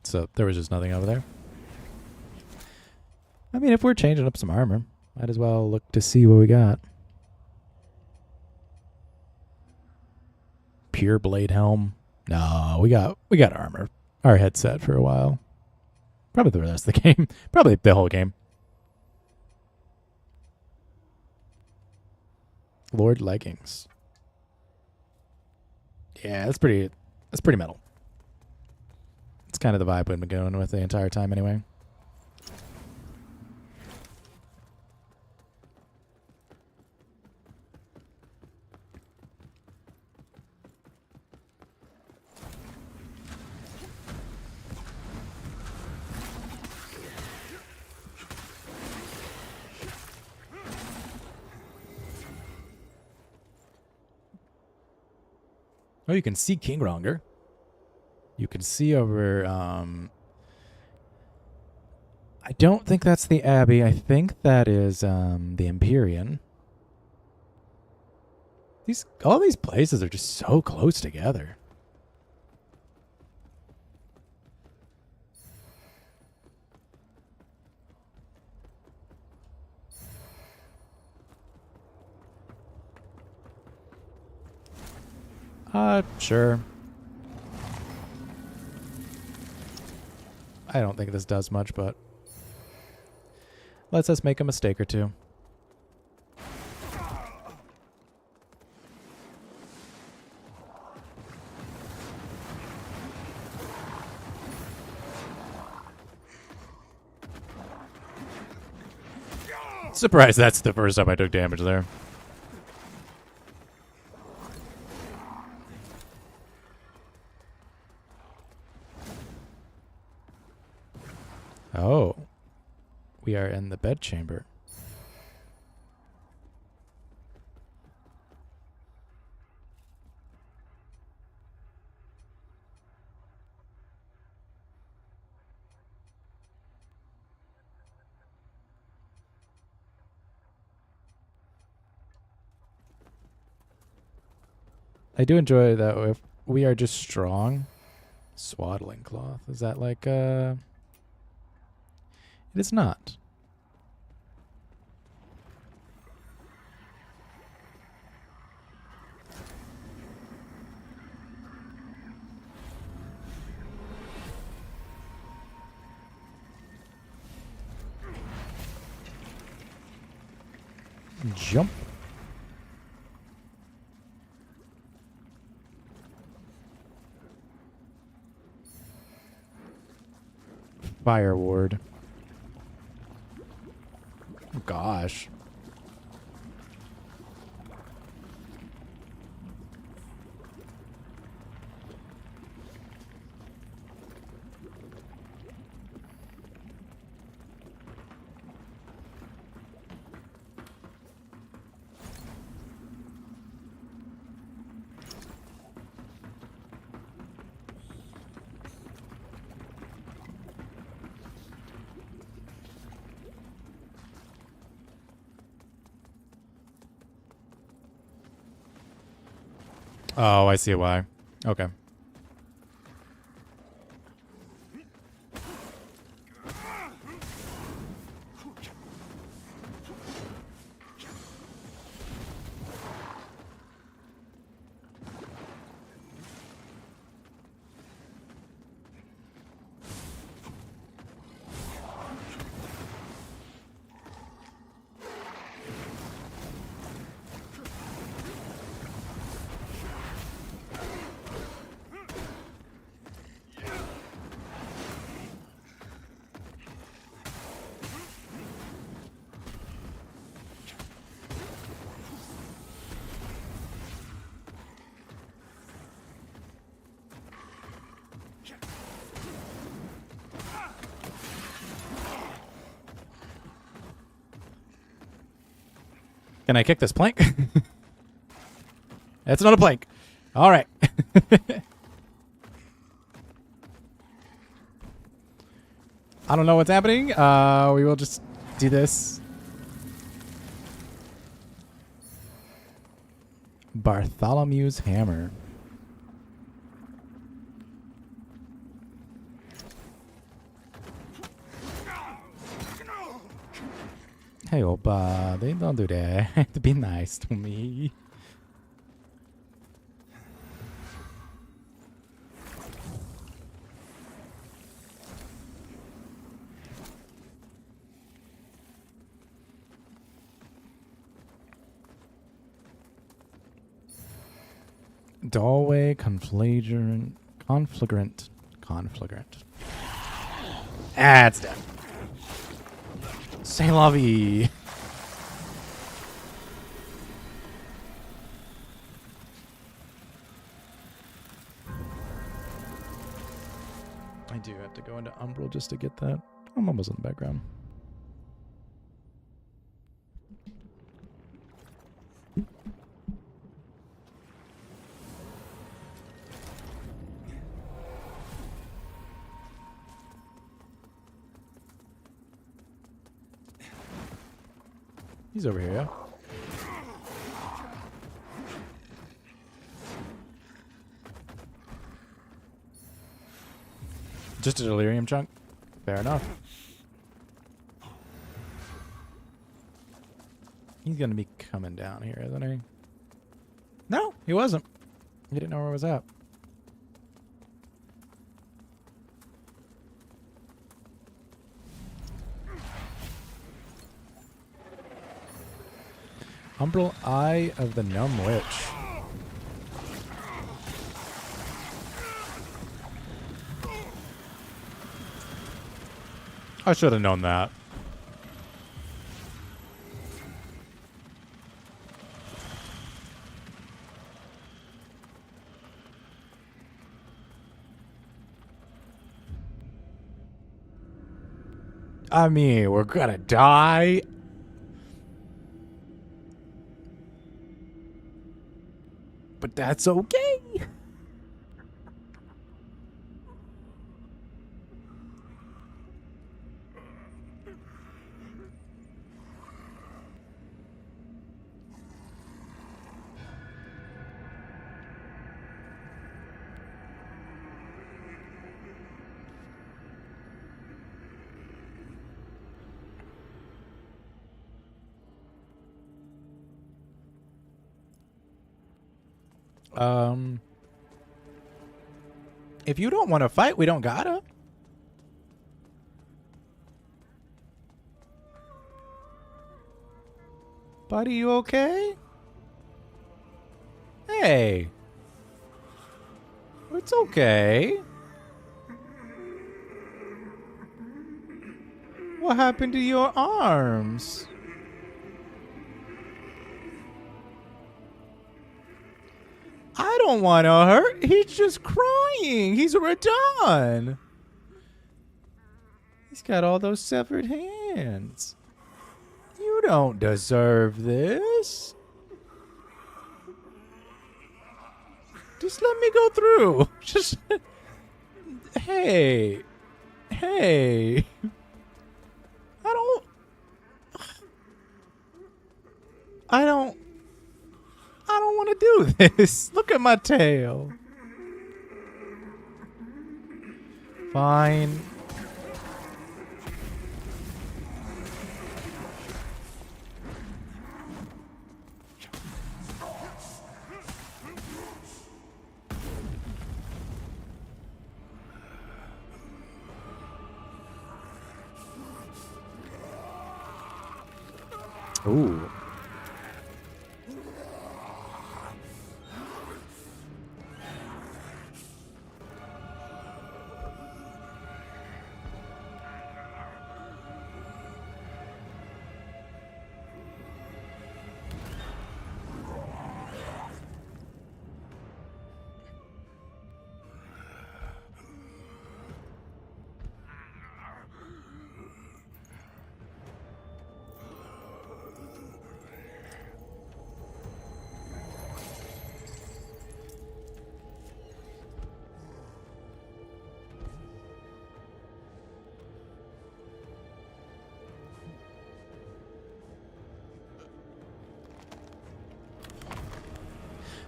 So there was just nothing over there. I mean, if we're changing up some armor, might as well look to see what we got. Pure blade helm. No, we got armor. Our headset for a while. Probably the rest of the game. Probably the whole game. Lord leggings. Yeah, that's pretty metal. It's kind of the vibe we've been going with the entire time anyway. Oh, you can see King Ronger. You can see over... I don't think that's the Abbey. I think that is the Empyrean. All these places are just so close together. Sure. I don't think this does much, but lets us make a mistake or two. Surprised that's the first time I took damage there. Oh. We are in the bedchamber. I do enjoy that if we are just strong Swaddling cloth. Is that like It is not. Jump. Fire ward. Oh, gosh. Oh, I see why. Okay. Can I kick this plank? That's not a plank. All right. I don't know what's happening. We will just do this. Bartholomew's hammer. Hey, Opa, they don't do that. Be nice to me. Doorway, conflagrant. Ah, it's dead. C'est la vie. I do have to go into Umbral just to get that. I'm almost in the background. He's over here, yeah? Just a delirium chunk? Fair enough. He's gonna be coming down here, isn't he? No, he wasn't. He didn't know where it was at. Umbral Eye of the Numb Witch. I should have known that. I mean, we're gonna die. But that's okay. If you don't want to fight, we don't gotta. Buddy, you okay? Hey. It's okay. What happened to your arms? I don't want to hurt. He's just crying. He's a Radahn. He's got all those severed hands. You don't deserve this. Just let me go through. Just... Hey. Hey. I don't want to do this. Look at my tail. Fine. Ooh.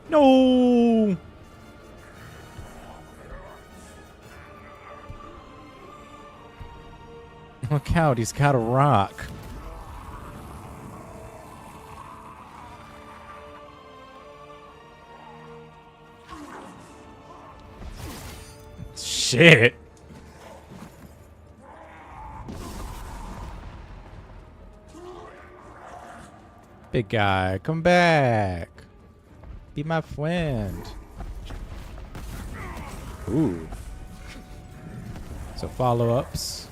No. Look out, he's got a rock. Shit. Big guy, come back. Be my friend. Ooh. So follow-ups.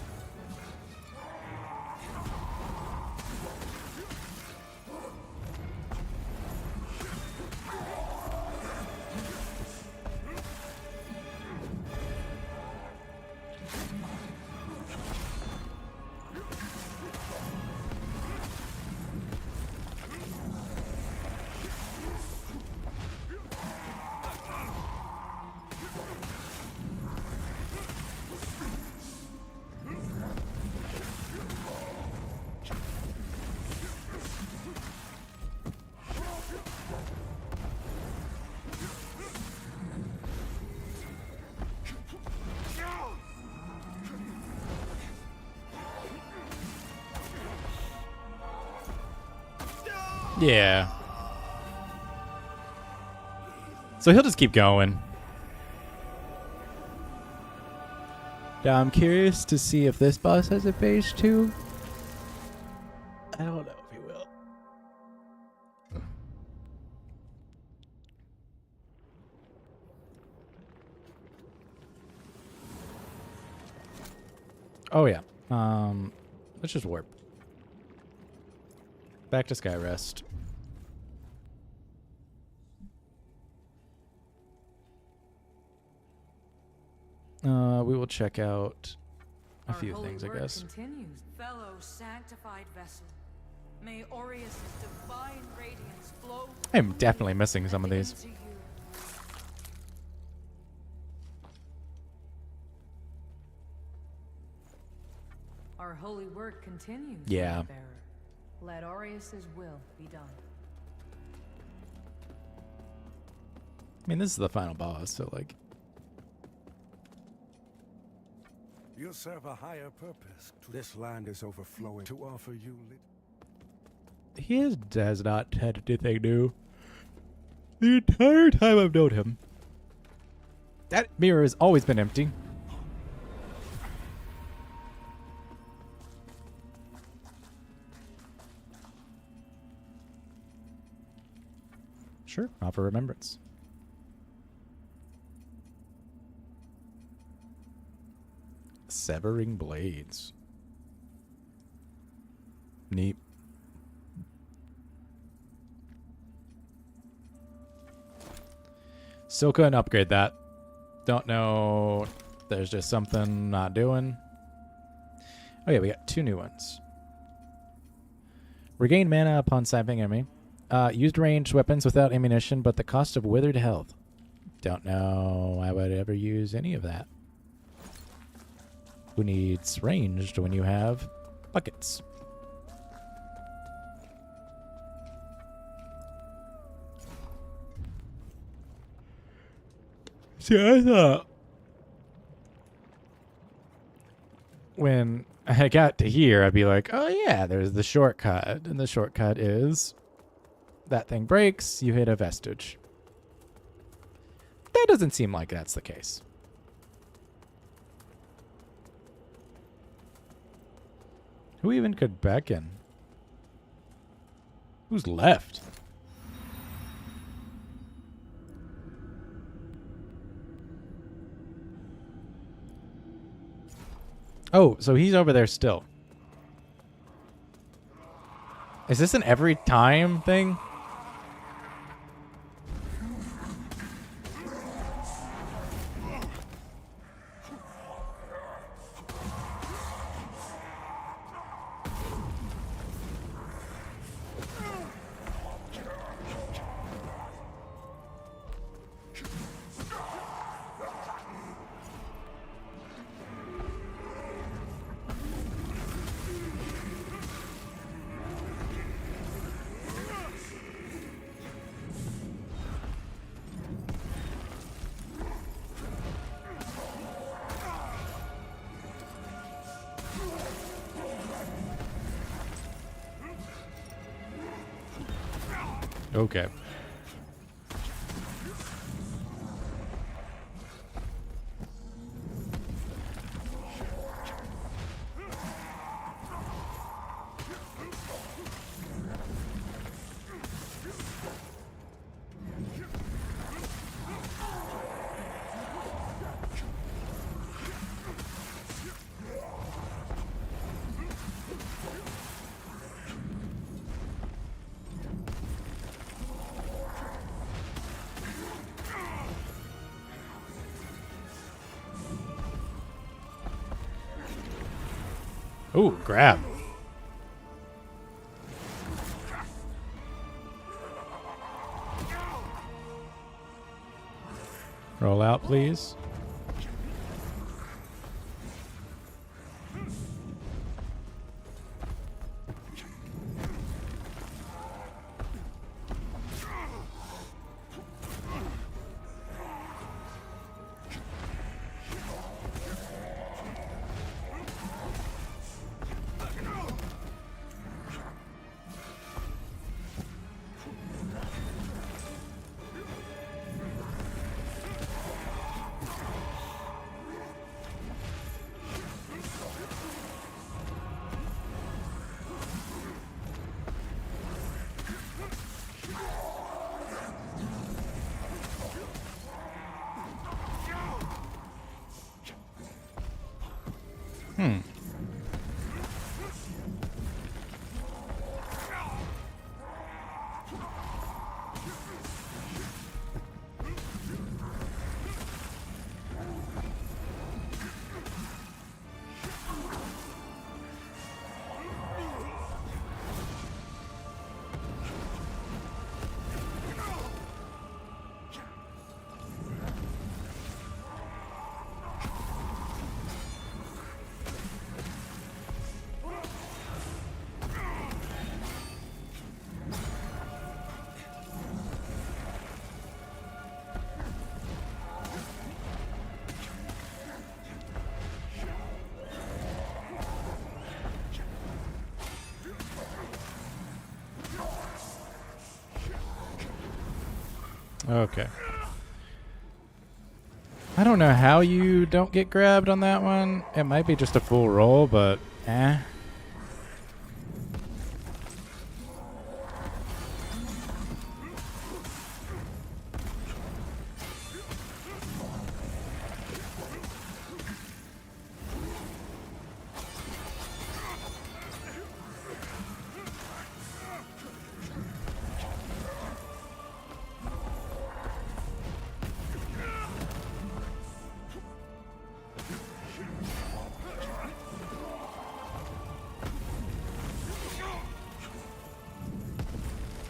Yeah. So he'll just keep going. Now I'm curious to see if this boss has a phase 2. I don't know if he will. Oh yeah. Let's just warp. Back to Skyrest. We will check out a few things, I guess. Continues. Fellow sanctified vessel, may Aureus' divine radiance flow. I'm definitely missing some of these. into you. Our holy work continues. Yeah. Light-bearer. Let Aureus' will be done. I mean, this is the final boss, so like... You serve a higher purpose. This land is overflowing to offer you He has not had anything new. The entire time I've known him. That mirror has always been empty. Sure, offer remembrance. Severing blades. Neat. Still couldn't upgrade that. Don't know. There's just something not doing. Oh yeah, we got 2 new ones. Regain mana upon sniping enemy. Used ranged weapons without ammunition, but the cost of withered health. Don't know I would ever use any of that. Who needs ranged when you have buckets? See, I thought when I got to here, I'd be like, oh yeah, there's the shortcut. And the shortcut is that thing breaks, you hit a vestige. That doesn't seem like that's the case. Who even could beckon? Who's left? Oh, so he's over there still. Is this an every time thing? Okay. Ooh, grab. Roll out, please. Okay. I don't know how you don't get grabbed on that one. It might be just a full roll, but eh.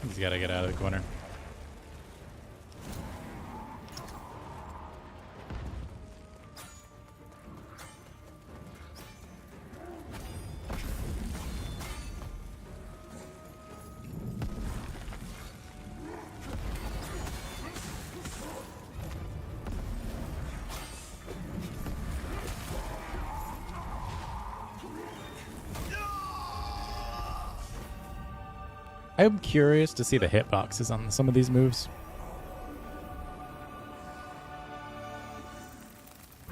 He's got to get out of the corner. I'm curious to see the hitboxes on some of these moves.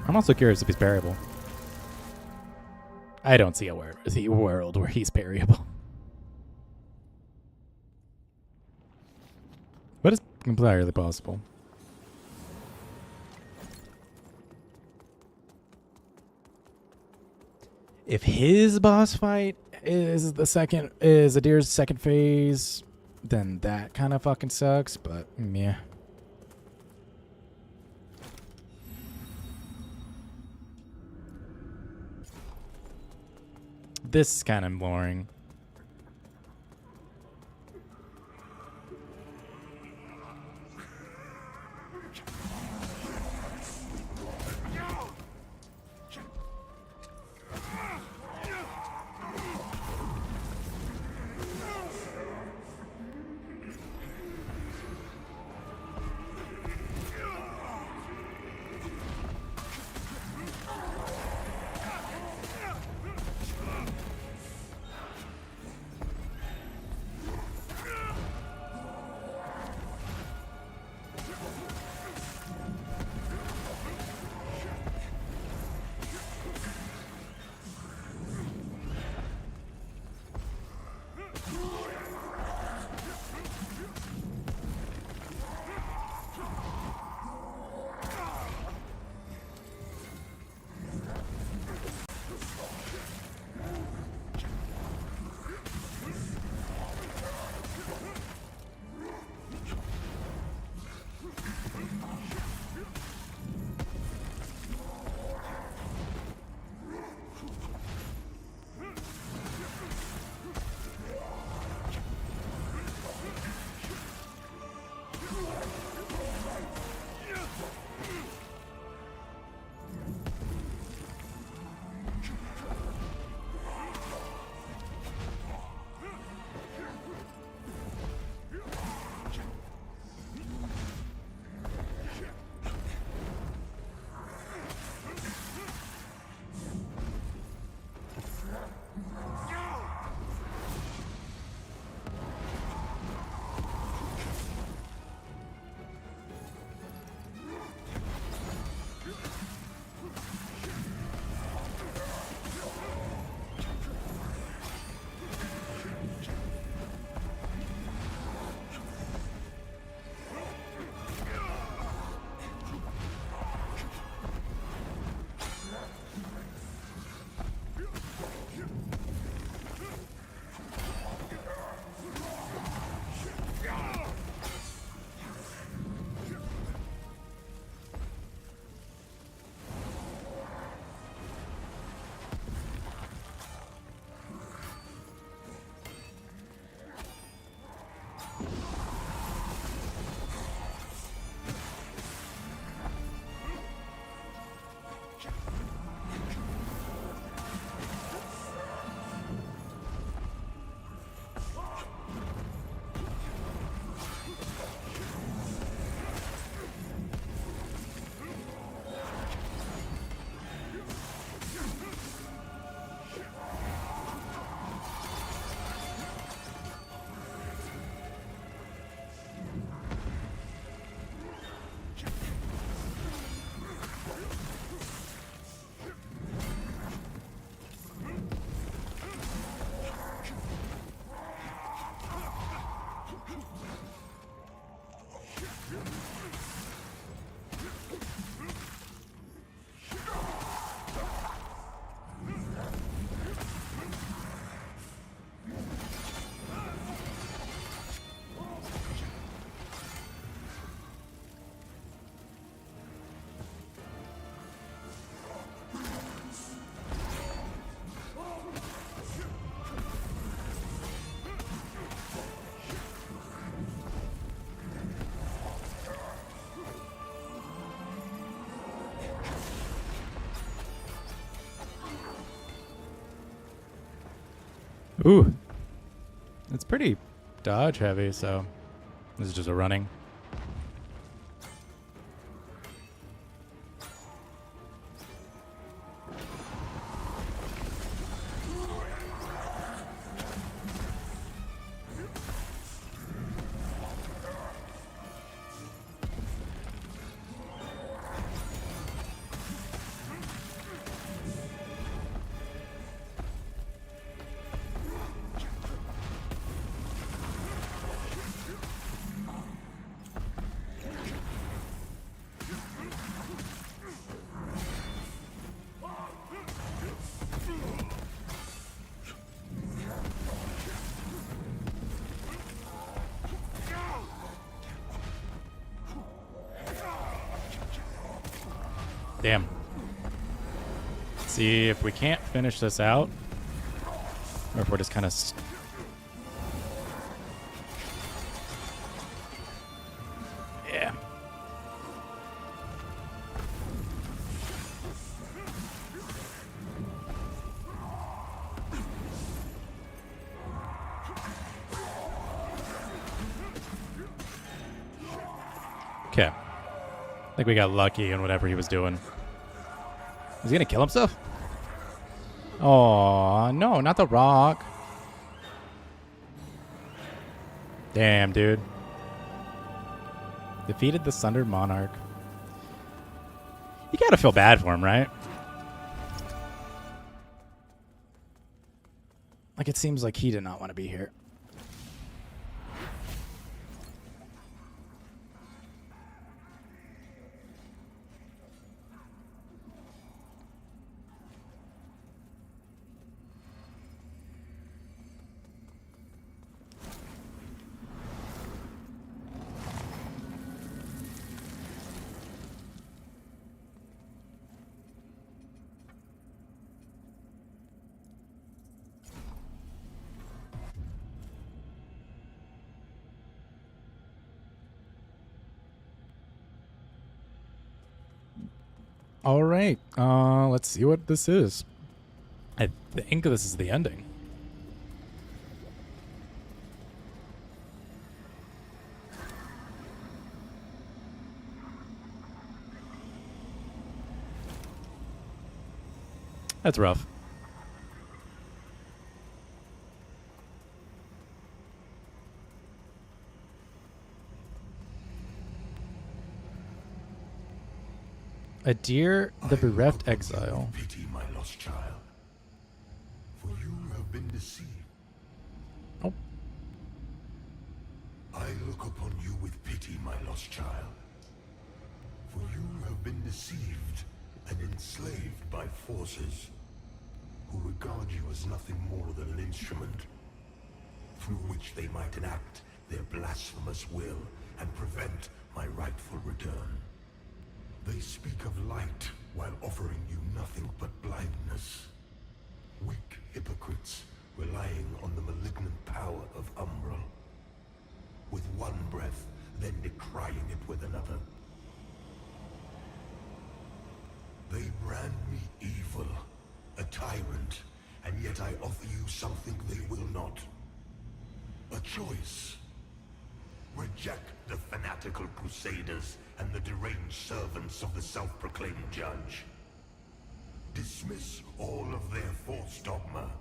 I'm also curious if he's parryable. I don't see a world where he's parryable. But it's entirely possible. If his boss fight is Adir's second phase, then that kind of fucking sucks, but yeah. This is kind of boring. Ooh. It's pretty dodge heavy, so this is just a running. Damn. See if we can't finish this out, or if we're just kind of. Yeah. Okay. I think we got lucky in whatever he was doing. Is he gonna kill himself? Oh no, not the rock. Damn, dude. Defeated the Sundered Monarch. You gotta feel bad for him, right? Like, it seems like he did not want to be here. All right. Let's see what this is. I think this is the ending. That's rough. Adir the bereft exile. Pity my lost child, for you have been deceived. Oh. I look upon you with pity, my lost child, for you have been deceived and enslaved by forces who regard you as nothing more than an instrument through which they might enact their blasphemous will and prevent my rightful return. They speak of light while offering you nothing but blindness. Weak hypocrites relying on the malignant power of Umbral. With one breath, then decrying it with another. They brand me evil, a tyrant, and yet I offer you something they will not. A choice. Reject the fanatical crusaders and the deranged servants of the self-proclaimed judge. Dismiss all of their false dogma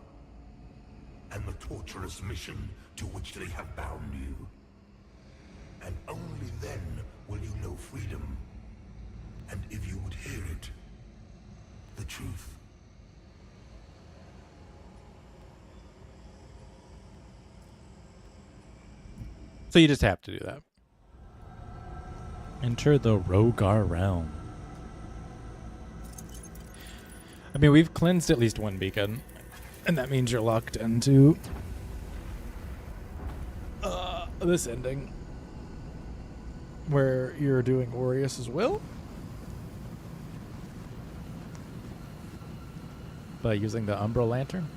and the torturous mission to which they have bound you. And only then will you know freedom. And if you would hear it, the truth. So you just have to do that. Enter the Rogar realm. I mean, we've cleansed at least one beacon, and that means you're locked into this ending, where you're doing Aureus' will by using the Umbra Lantern.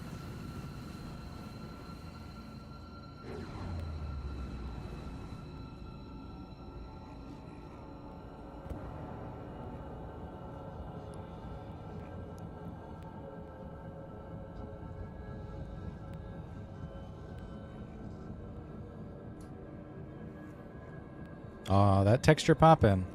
Aw, that texture poppin'.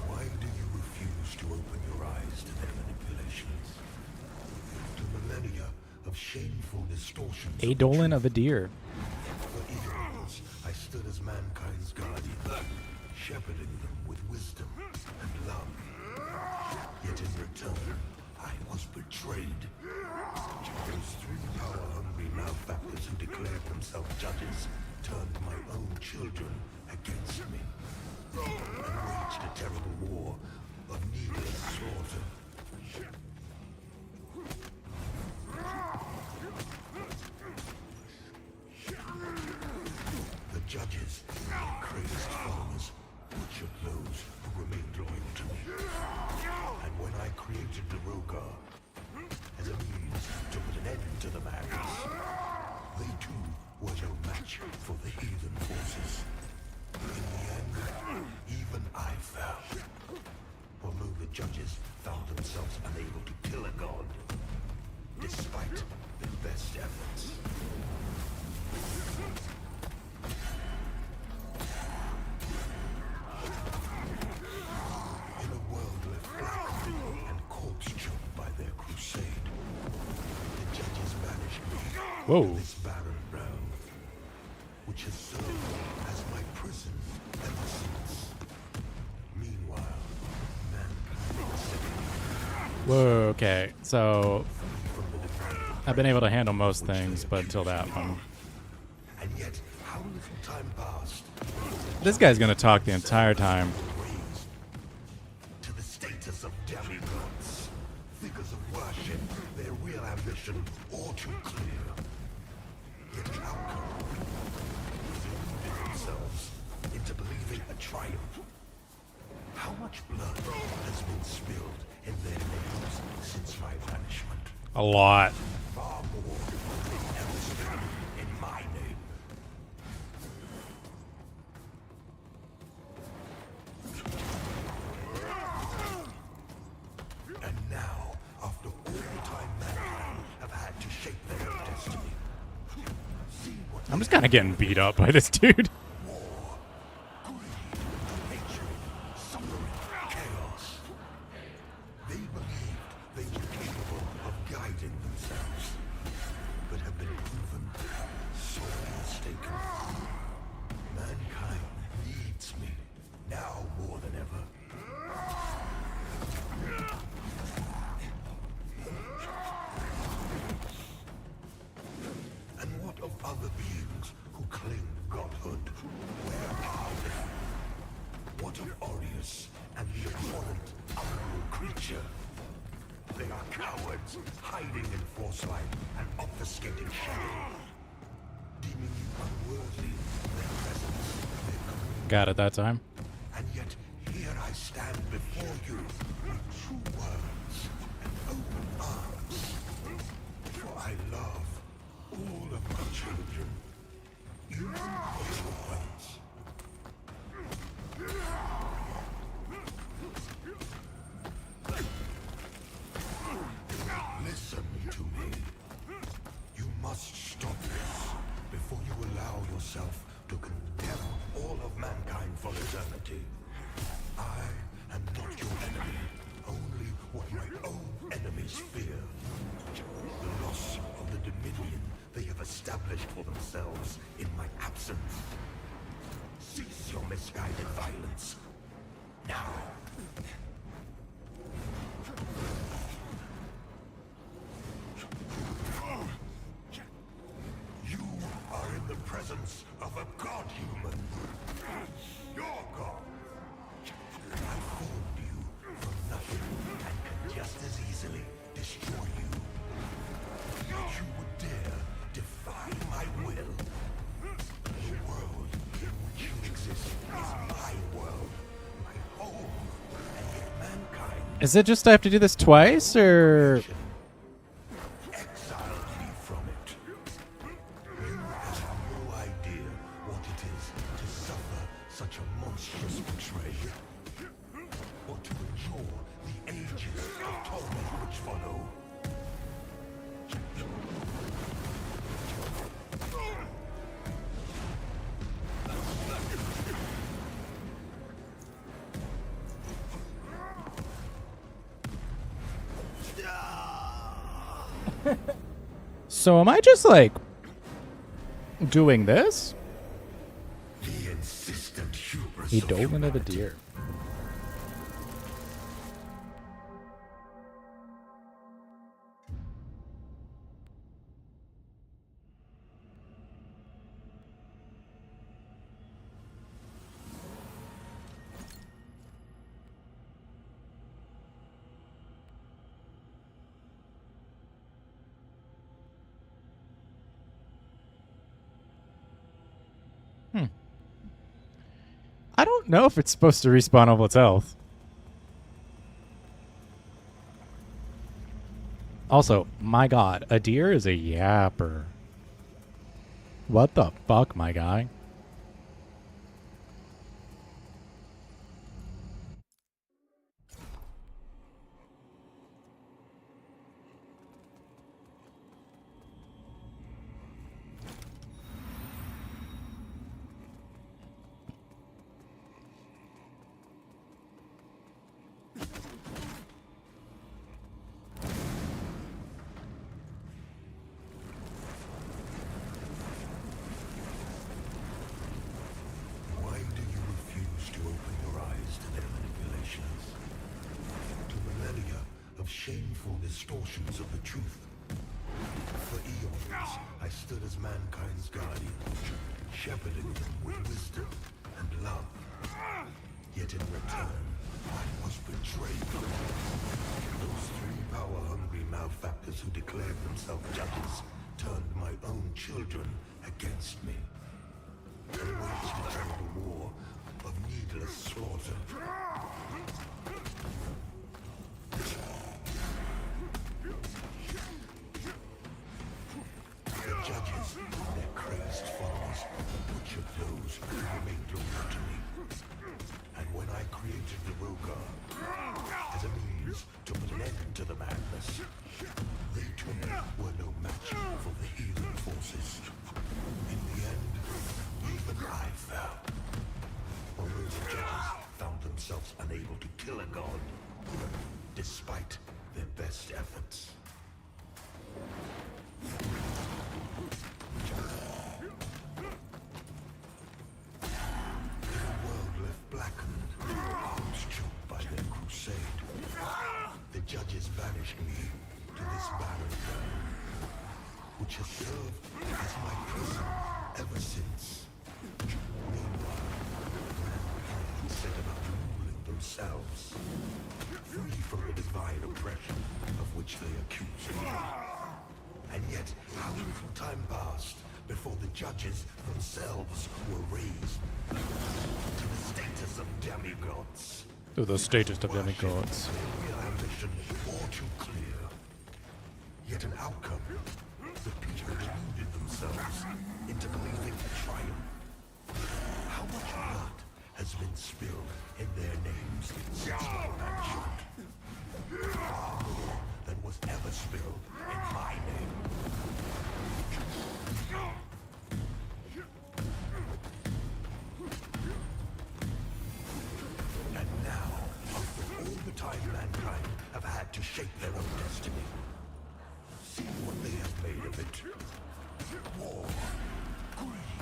Why do you refuse to open your eyes to their manipulations? To millennia of shameful distortions. of the Adolin truth. of a deer. For eons, I stood as mankind's guardian, shepherding them with wisdom and love. Yet in return, I was betrayed. Those three power-hungry malefactors who declared themselves judges turned my own children against me and waged a terrible war of needless slaughter. The judges, crazed followers, butchered those who remained loyal to me. And when I created the Rogar as a means to put an end to the madness, they too were no match for the heathen forces. In the end, even I fell. Although the judges found themselves unable to kill a god, despite their best efforts. In a world left black and corpse-choked by their crusade, the judges banished me Whoa. to this barren realm, which has served as my prison ever since. Meanwhile, mankind is living Whoa, okay. So, from the divine. I've been able to handle most things, but until that one. And yet, how little time passed This guy's gonna talk the entire time. raised to the status of demigods, figures of worship, their real ambition all too clear. Yet the outcome was deluded themselves into believing a triumph. How much blood has been spilled in their names since my banishment? A lot. Far more than ever spilled in my name. And now, after all the time mankind have had to shape their own destiny, see what I'm just kind of getting beat up by this dude. war, greed, hatred, suffering, chaos. They believed they were capable of guiding themselves, but have been proven sorely mistaken. Mankind needs me, now more than ever. And what of other beings who claim godhood? Where are they? What of Aureus and the abhorrent unknown creature? They are cowards, hiding in Forcelight and obfuscating shadow, deeming you unworthy of their presence, their community. Got it that time. And yet, here I stand before you with true words and open arms. For I love all of my children, even your ones. Listen to me. You must stop this before you allow yourself to condemn all of mankind for eternity. I am not your enemy, only what my own enemies fear. The loss of the dominion they have established for themselves in my absence. Cease your misguided violence. Now. You are in the presence of a god-human. Your god. I formed you from nothing and can just as easily destroy you. that you would dare defy my will. The world in which you exist is my world, my home, and yet mankind Is it just I have to do this twice, or exiled me from it. You have no idea what it is to suffer such a monstrous betrayal, or to endure the ages of torment which follow. so? Am I just like doing this? The insistent hubris A of dolmen of a humanity. deer. I don't know if it's supposed to respawn of its health. Also, my god, a deer is a yapper. What the fuck, my guy? Why do you refuse to open your eyes to their manipulations? To millennia of shameful distortions of the truth. For eons, I stood as mankind's guardian, shepherding them with wisdom and love. Yet in return, I was betrayed. Those three power-hungry malefactors who declared themselves judges turned my own children against me. And waged a terrible war of needless slaughter. The judges and their crazed followers butchered those who remained loyal to me. And when I created the Rogar as a means to put an end to the madness, they too were no match for the healing forces. In the end, even I fell. Although the judges found themselves unable to kill a god, despite their best efforts. The world left blackened, arms choked by their crusade. The judges banished me to this barren ground, which has served as my prison ever since. Meanwhile, mankind set about ruling themselves, free from the divine oppression of which they accuse me. And yet, how little time passed before the judges themselves were raised to the status of demigods. To the status of demigods. Their real ambition all too clear. Yet an outcome. The people deluded themselves into believing a triumph. How much blood has been spilled in their names since my mansion? Far more than was ever spilled in my name. And now, after all the time mankind have had to shape their own destiny, see what they have made of it. War, greed,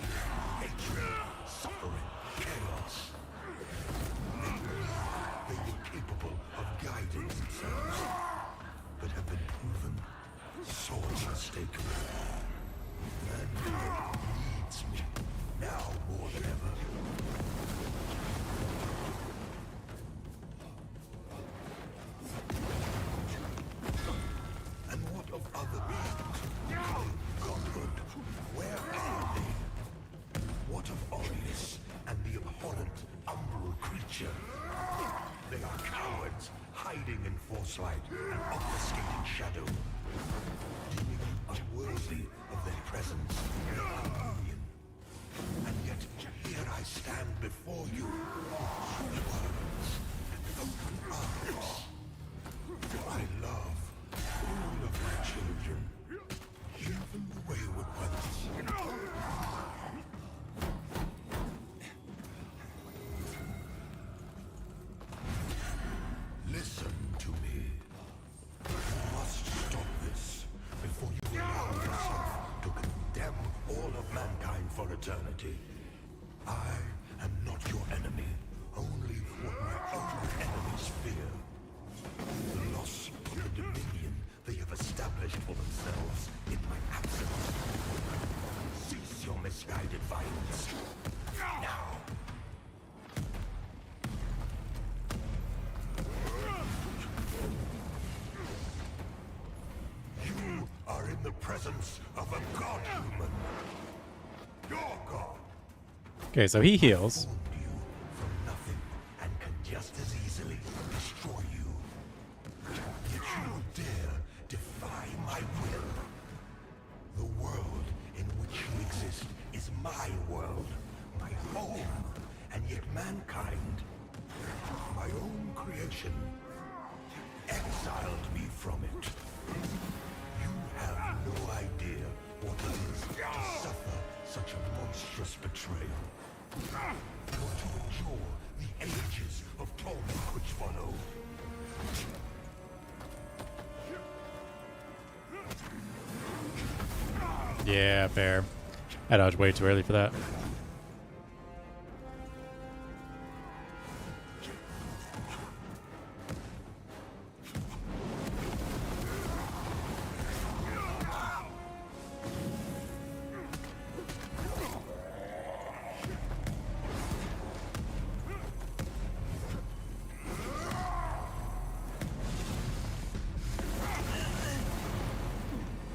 force light and obfuscating shadow, deeming you unworthy of their presence and communion. And yet, here I stand before you, with words and open arms. For I love all of my children, even the wayward ones. Listen to me. You must stop this before you allow yourself to condemn all of mankind for eternity. I am not your enemy, only what my own enemies fear. The loss of the dominion they have established for themselves in my absence. Cease your misguided violence. Now. You are in the presence of a god-human. Your god. Okay, so he heals. Formed you from nothing and can just as easily destroy you. Yet you dare defy my will. The world in which you exist is my world, my home, and yet mankind, my own creation, exiled me from it. You have no idea what it is to suffer such a monstrous betrayal. Or to endure the ages of torment which follow. Yeah, fair. I dodged way too early for that.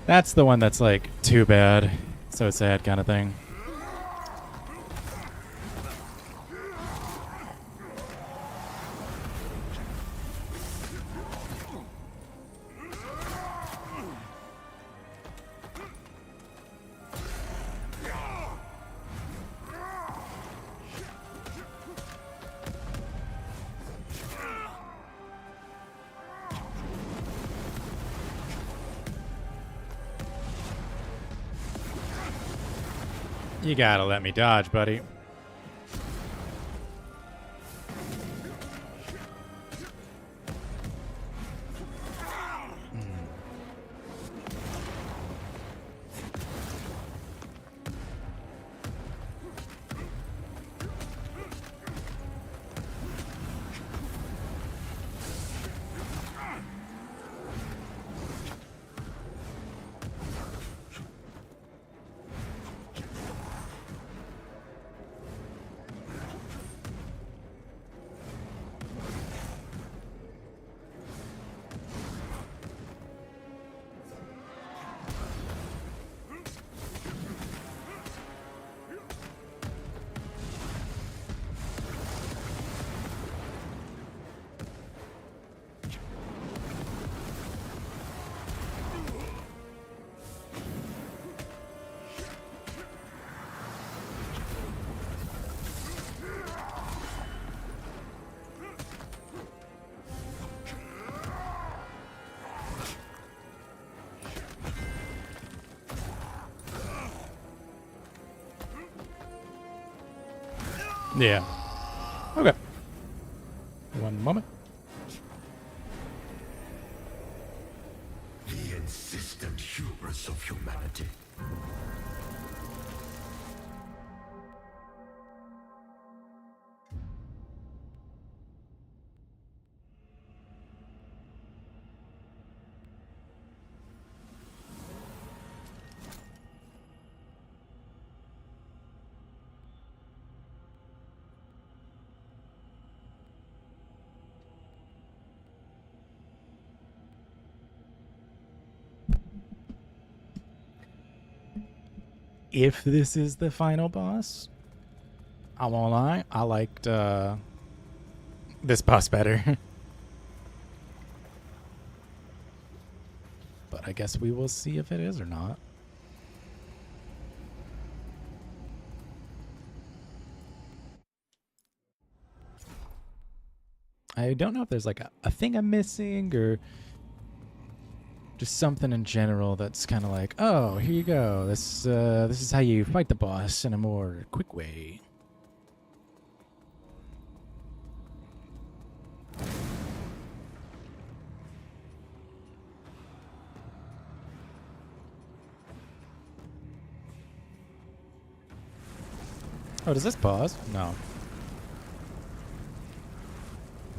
That's the one that's like, too bad, so sad kind of thing. You gotta let me dodge, buddy. Yeah. Okay. One moment. The insistent hubris of humanity. If this is the final boss, I won't lie, I liked this boss better. But I guess we will see if it is or not. I don't know if there's like a thing I'm missing or just something in general that's kind of like, oh, here you go. This is how you fight the boss in a more quick way. Oh, does this pause? No.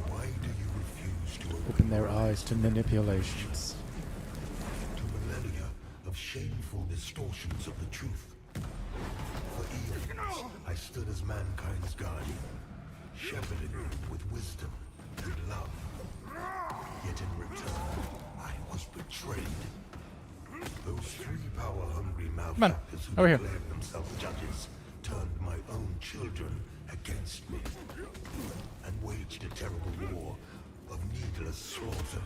Why do you refuse to Open their eyes to manipulations. to millennia of shameful distortions of the truth? For eons, I stood as mankind's guardian, shepherding them with wisdom and love. Yet in return, I was betrayed. Those three power-hungry malefactors who over here. declared themselves judges turned my own children against me and waged a terrible war of needless slaughter.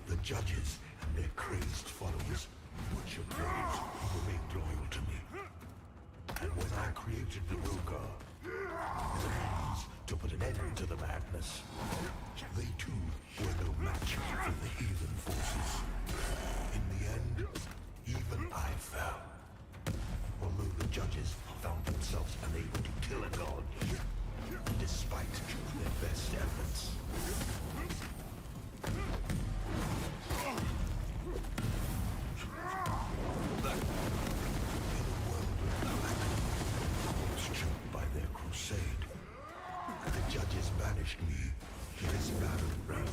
The judges and their crazed followers butchered those who remained loyal to me. And when I created the Rogar, as a means to put an end to the madness, they too were no match for the heathen forces. In the end, even I fell. Although the judges found themselves unable to kill a god, despite their best efforts. Choked by their crusade, the judges banished me to this barren realm,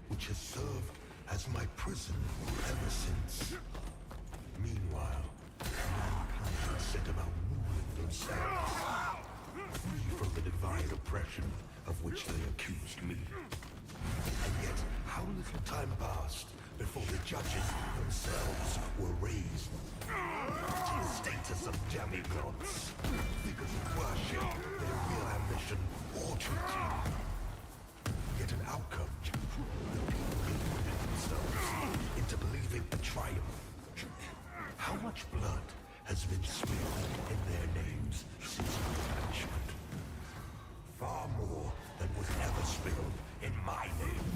which has served as my prison ever since. Meanwhile, mankind set about ruling themselves, free from the divine oppression of which they accused me. And yet, how little time passed before the judges themselves were raised to the status of demigods, figures of worship, their real ambition or duty. Yet an outcome, the people deluded themselves into believing a triumph. How much blood has been spilled in their names since my banishment? Far more than was ever spilled in my name.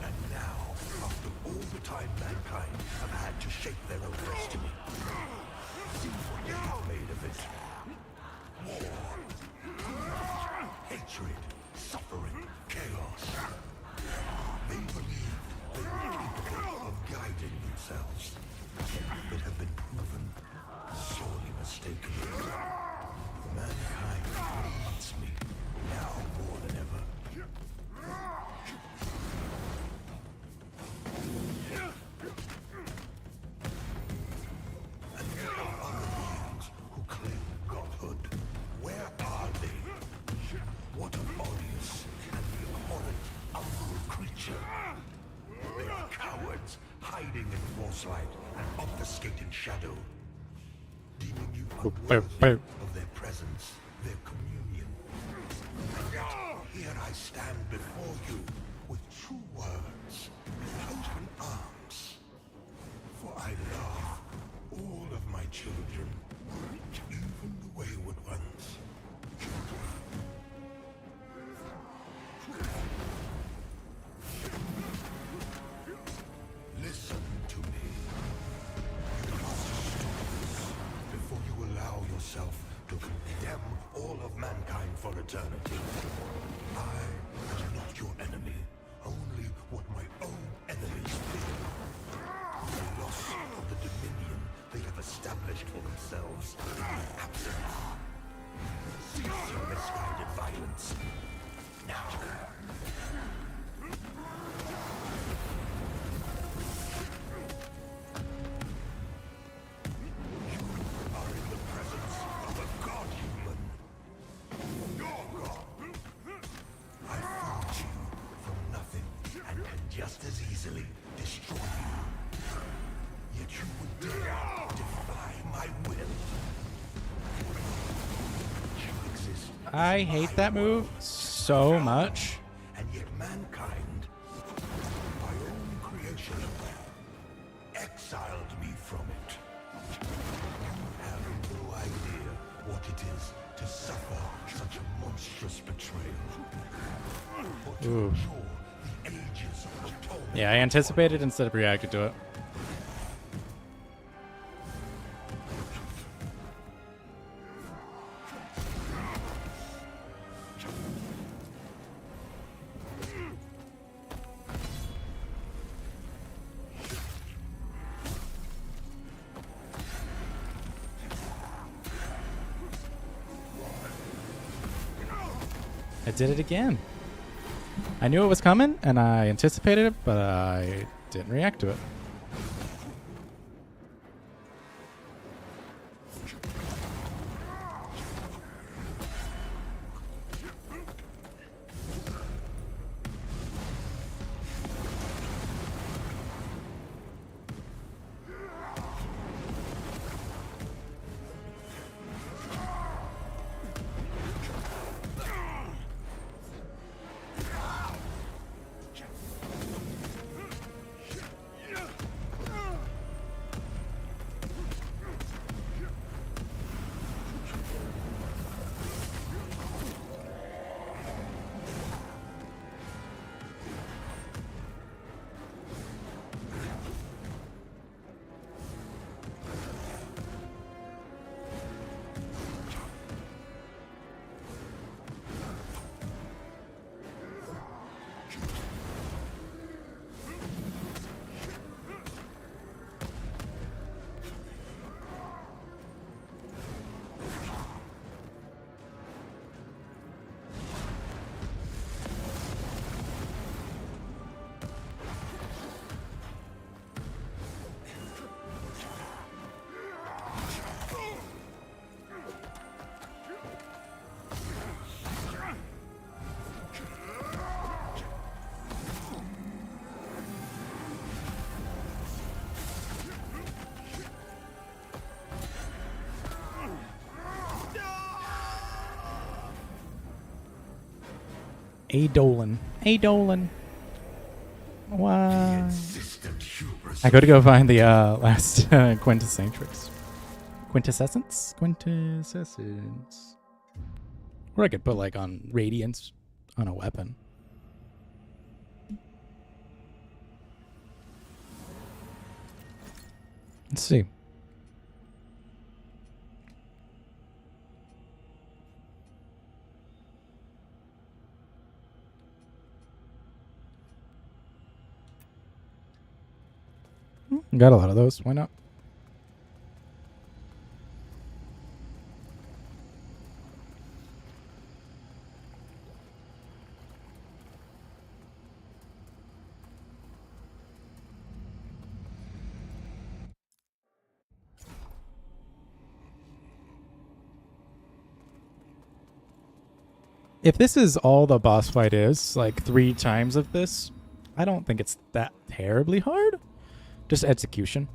And now, after all the time mankind have had to shake their own destiny, see what they have made of it. War, hatred, suffering, chaos. They believed they were capable of guiding themselves, but have been proven sorely mistaken. Mankind needs me now more than ever. And there are other beings who claim godhood. Where are they? What of Odious and the abhorrent umbral creature? They are cowards, hiding in false light and obfuscating shadow, deeming you unworthy of their presence, their communion. And yet, here I stand before you with true words, open arms. For I love all of my children, even the wayward ones. Listen to me. You must stop this before you allow yourself to condemn all of mankind for eternity. I am not your enemy, only what my own enemies fear. The loss of the dominion they have established for themselves in my absence. Cease your misguided violence. Now. Are in the presence of a god human. Your god. I formed you from nothing and can just as easily destroy you. I hate that move so much. And yet mankind, my own creation, exiled me from it. You have no idea what it is to suffer such a monstrous betrayal. Or to Ooh. endure the ages of torment. Yeah, I anticipated instead of reacted to it. I did it again. I knew it was coming, and I anticipated it, but I didn't react to it. Adolin. Adolin. Wow. Insistent hubris I go to go find the last quintessentials. Quintessence? Quintessence. Or I could put like on radiance on a weapon. Let's see. Got a lot of those. Why not? If this is all the boss fight is, like 3 times of this, I don't think it's that terribly hard. Just execution.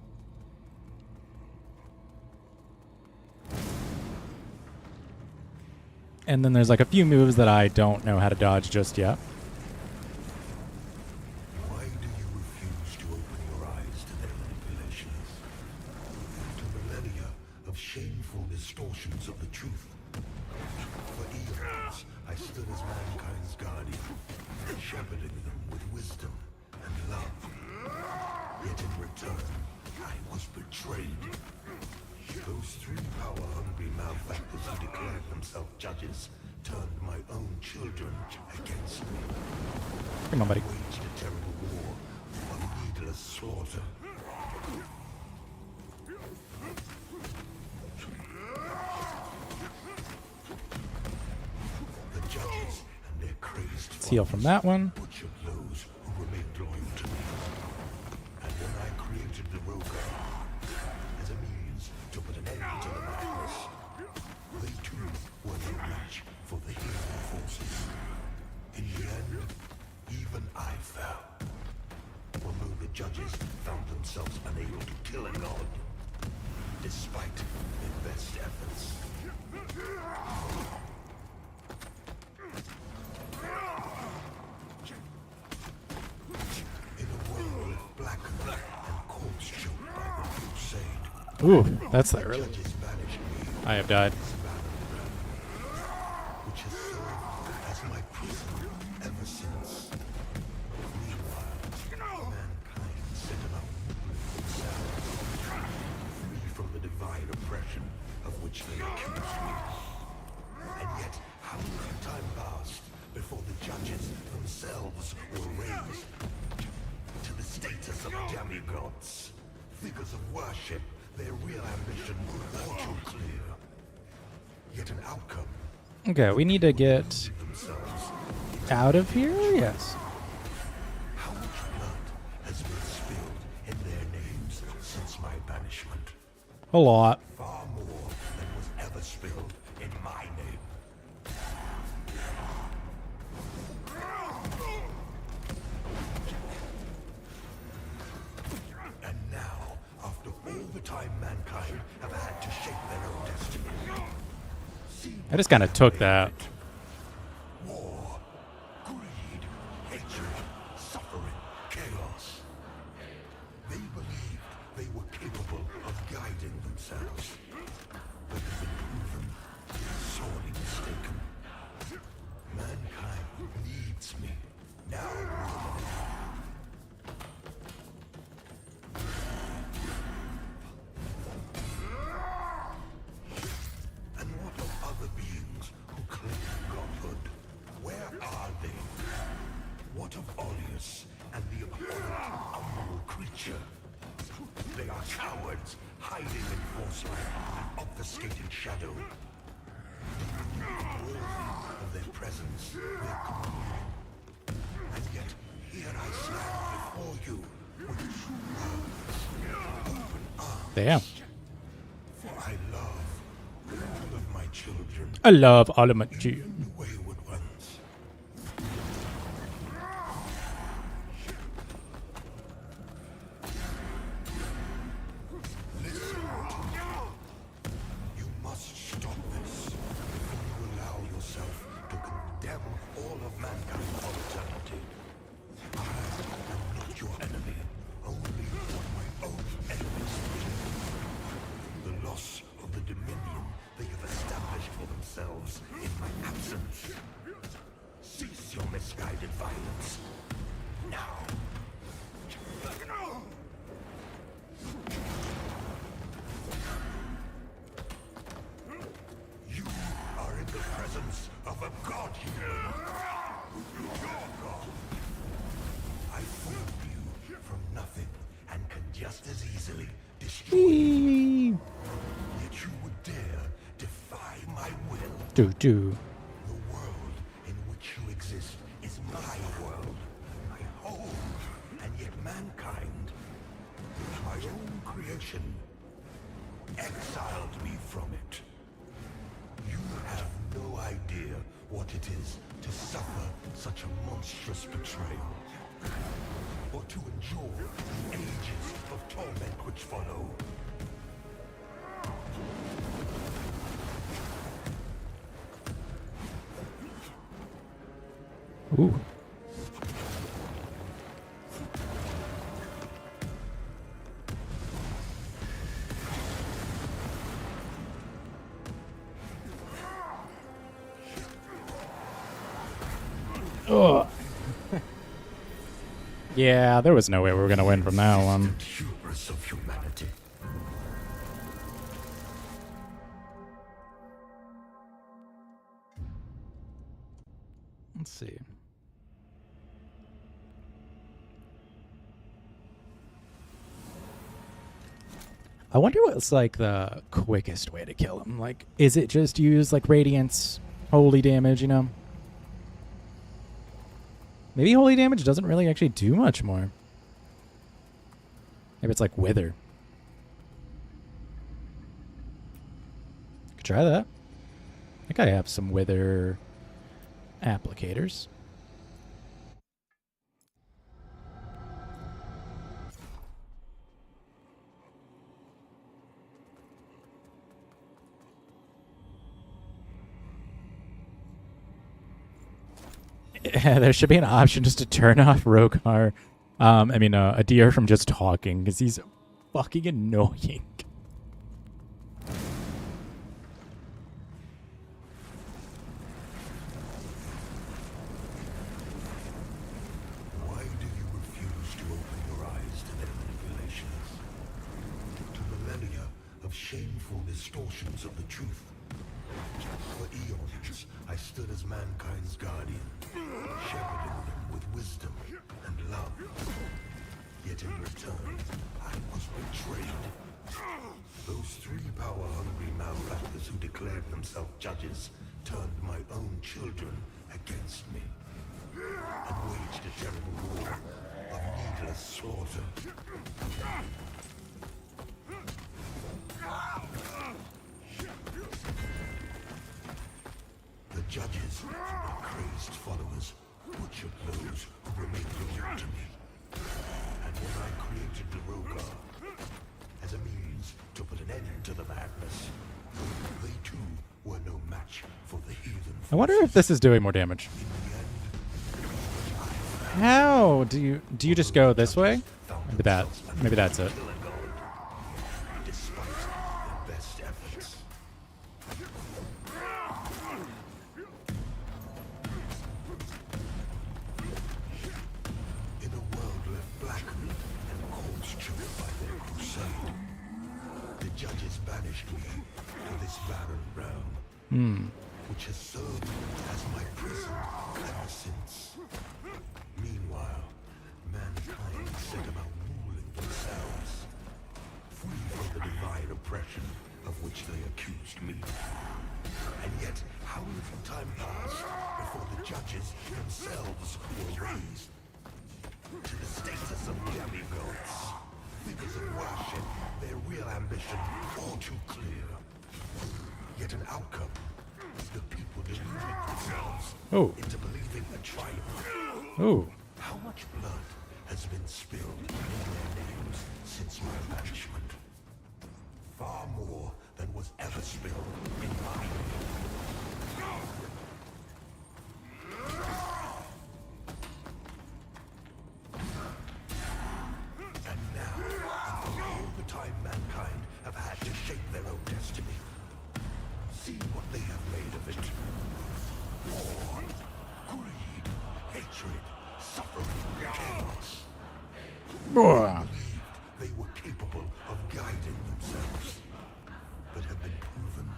And then there's like a few moves that I don't know how to dodge just yet. Why do you refuse to open your eyes to their manipulations? To millennia of shameful distortions of the truth? For eons, I stood as mankind's guardian, shepherding them with wisdom and love. Yet in return, I was betrayed. Those 3 power-hungry malefactors who declared themselves judges turned my own children against me. Come on, buddy. Waged a terrible war of needless slaughter. The judges and their crazed Let's heal from that one. butchered those who remained loyal to me. And when I created the Roka as a means to put an end to the madness, they too were no match for the hero forces. In the end, even I fell. Although the judges found themselves unable to kill a god, despite their best efforts. Ooh, that's the early. Judges banished me, I have died. which has served as my prison ever since. Meanwhile, mankind set about themselves, free from the divine oppression of which they accuse me. And yet, how little time passed before the judges themselves were raised to the status of demigods, figures of worship, their real ambition all too clear. Yet an outcome Okay, we need to get themselves. out of here. Yes. How much blood has been spilled in their names since my banishment? A lot. Far more than was ever spilled in my name. And now, after all the time mankind have had to shape their own destiny, see I just kind of took that. war, greed, hatred, suffering, chaos. They believed they were capable of guiding themselves, but have been proven sorely mistaken. Mankind needs me now more than ever. And what of other beings who claim godhood? Where are they? What of Olius and the abhorrent umbral creature? They are cowards, hiding in Forceland and obfuscating shadow. Worthy of their presence, their communion. And yet, here I stand before you with true words, open arms. Damn. For I love all of my children, I love all of my children. the wayward ones. Listen to me. You must stop this before you allow yourself to condemn all of mankind for eternity. I am not your enemy, only one of my own enemies. The loss of the dominion they have established for themselves in my absence. Cease your misguided violence. Now. You are in the presence of a god human. Your god. I formed you from nothing and can just as easily destroy you. Yet you would dare defy my will. Do. The world in which you exist is my world, my home, and yet mankind, my own creation, exiled me from it. You have no idea what it is to suffer such a monstrous betrayal, or to endure the ages of torment which follow. Ooh. Ugh. Yeah, there was no way we were gonna win from that one. Hubris of humanity. Let's see. I wonder what's like the quickest way to kill him. Like, is it just use like Radiance, holy damage, you know? Maybe holy damage doesn't really actually do much more. Maybe it's like Wither. Could try that. I think I have some Wither applicators. There should be an option just to turn off Rogar. Adir from just talking because he's fucking annoying. distortions of the truth. For eons, I stood as mankind's guardian, shepherding them with wisdom and love. Yet in return, I was betrayed. Those three power-hungry malefactors who declared themselves judges turned my own children against me and waged a terrible war of needless slaughter. The judges and their crazed followers butchered those who remained loyal to me. And when I created the Rogar as a means to put an end to the madness, they too were no match for the heathen. I wonder if this is doing more damage. How do you just go this way? Maybe that's it. Despite their best efforts. In a world left blackened and corpse choked by their crusade, the judges banished me to this barren realm, which has served as my prison ever since. Meanwhile, mankind set about ruling themselves, free from the divine oppression of which they accused me. And yet, how little time passed before the judges themselves were raised to the status of demigods. Figures of worship, their real ambition all too clear. Yet an outcome, the people deluding themselves into believing a triumph. Ooh. How much blood has been spilled in their names since my banishment? Far more than was ever spilled in mine. And now, after all the time mankind have had to shape their own destiny, see what they have made of it. War, greed, hatred, suffering, chaos. Believed they were capable of guiding themselves, but have been proven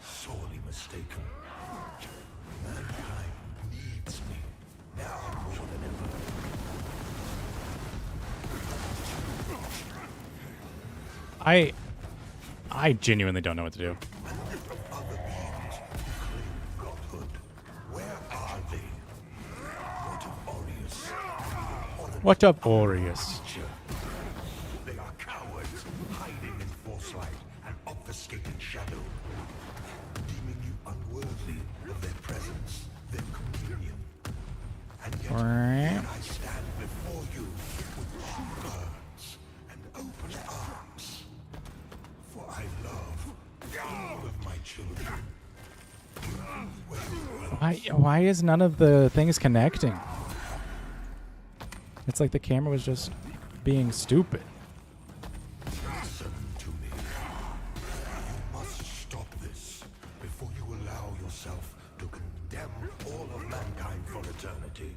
sorely mistaken. Mankind needs me now more than ever. I genuinely don't know what to do. Other beings who claim godhood, where are they? What of Aureus? What up, Aureus? They are cowards, hiding in force light and obfuscating shadow, deeming you unworthy of their presence, their communion. And yet, here I stand before you with true hearts and open arms. For I love all of my children. Why is none of the things connecting? It's like the camera was just being stupid. Listen to me. You must stop this before you allow yourself to condemn all of mankind for eternity.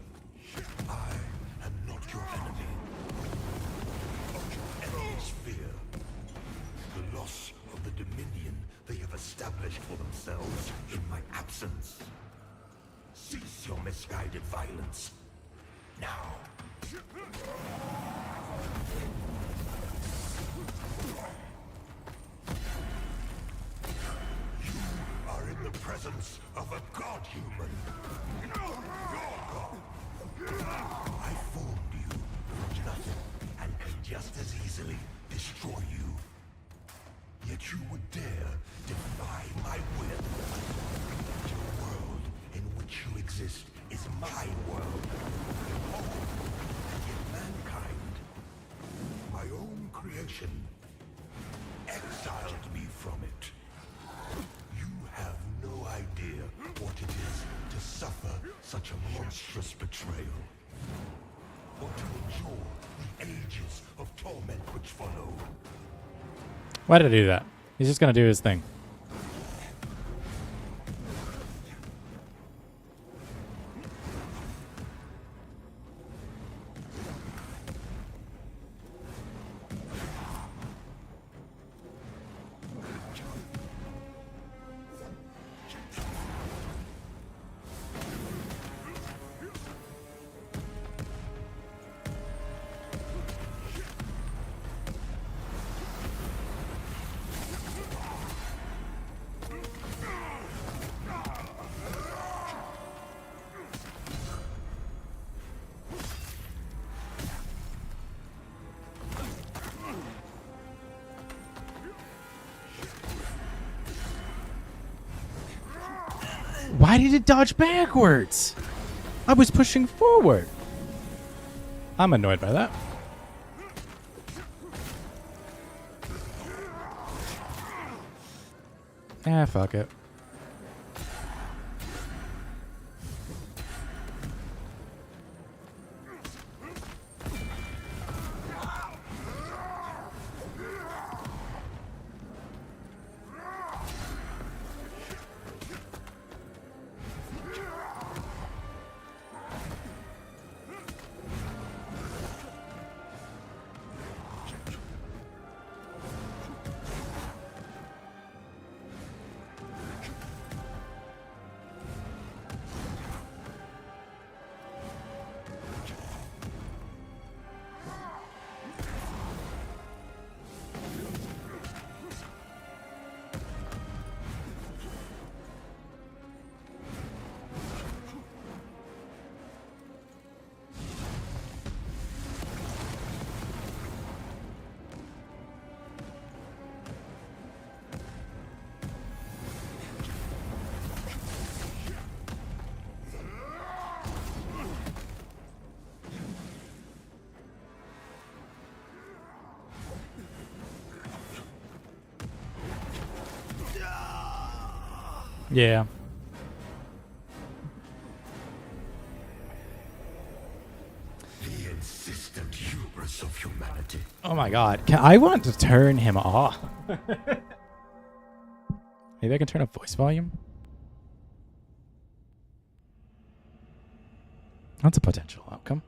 I am not your enemy. But your enemy's fear. The loss of the dominion they have established for themselves in my absence. Cease your misguided violence. Now. You are in the presence of a god-human. I formed you from nothing and can just as easily destroy you. Yet you would dare defy my will. The world in which you exist is my world. And yet mankind, my own creation, exiled me from it. You have no idea what it is to suffer such a monstrous betrayal. Or to endure the ages of torment which followed. Why did I do that? He's just gonna do his thing. Why did it dodge backwards? I was pushing forward. I'm annoyed by that. Ah, fuck it. Yeah. The insistent hubris of humanity. Oh my god. I want to turn him off. Maybe I can turn up voice volume? That's a potential outcome.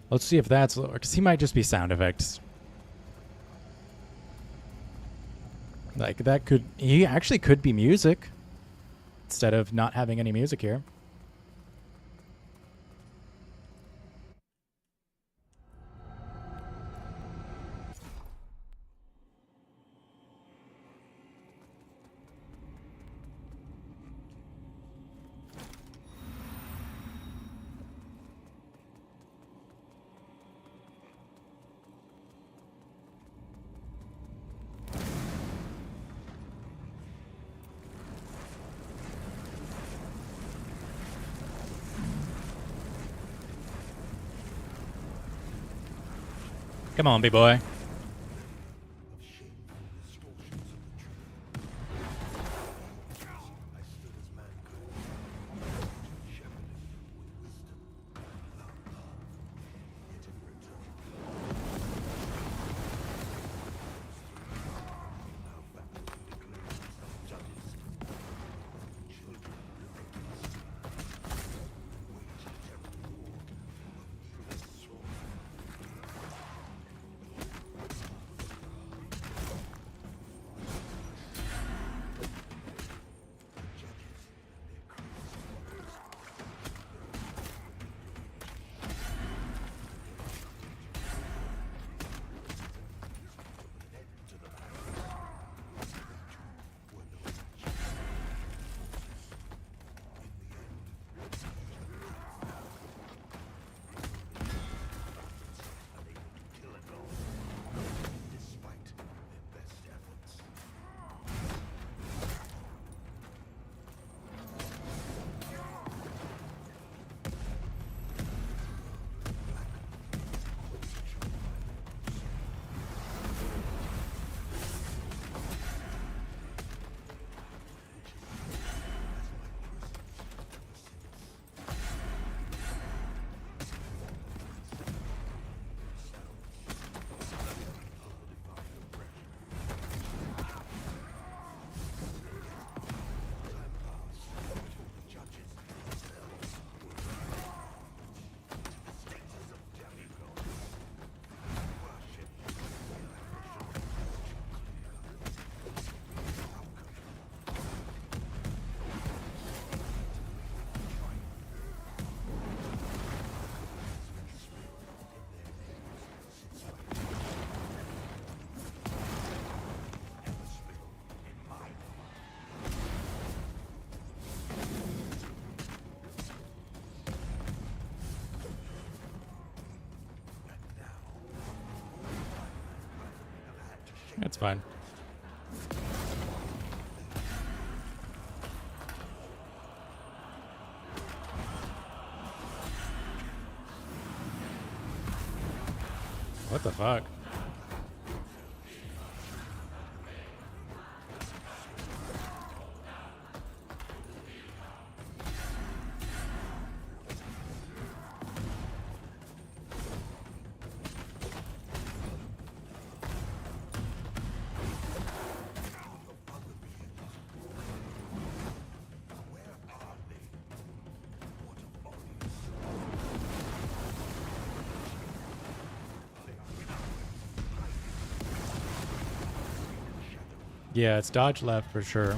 Let's see if that's lower, because he might just be sound effects. Like, that could... He actually could be music, instead of not having any music here. Come on, big boy. That's fine. What the fuck? Yeah, it's dodge left for sure.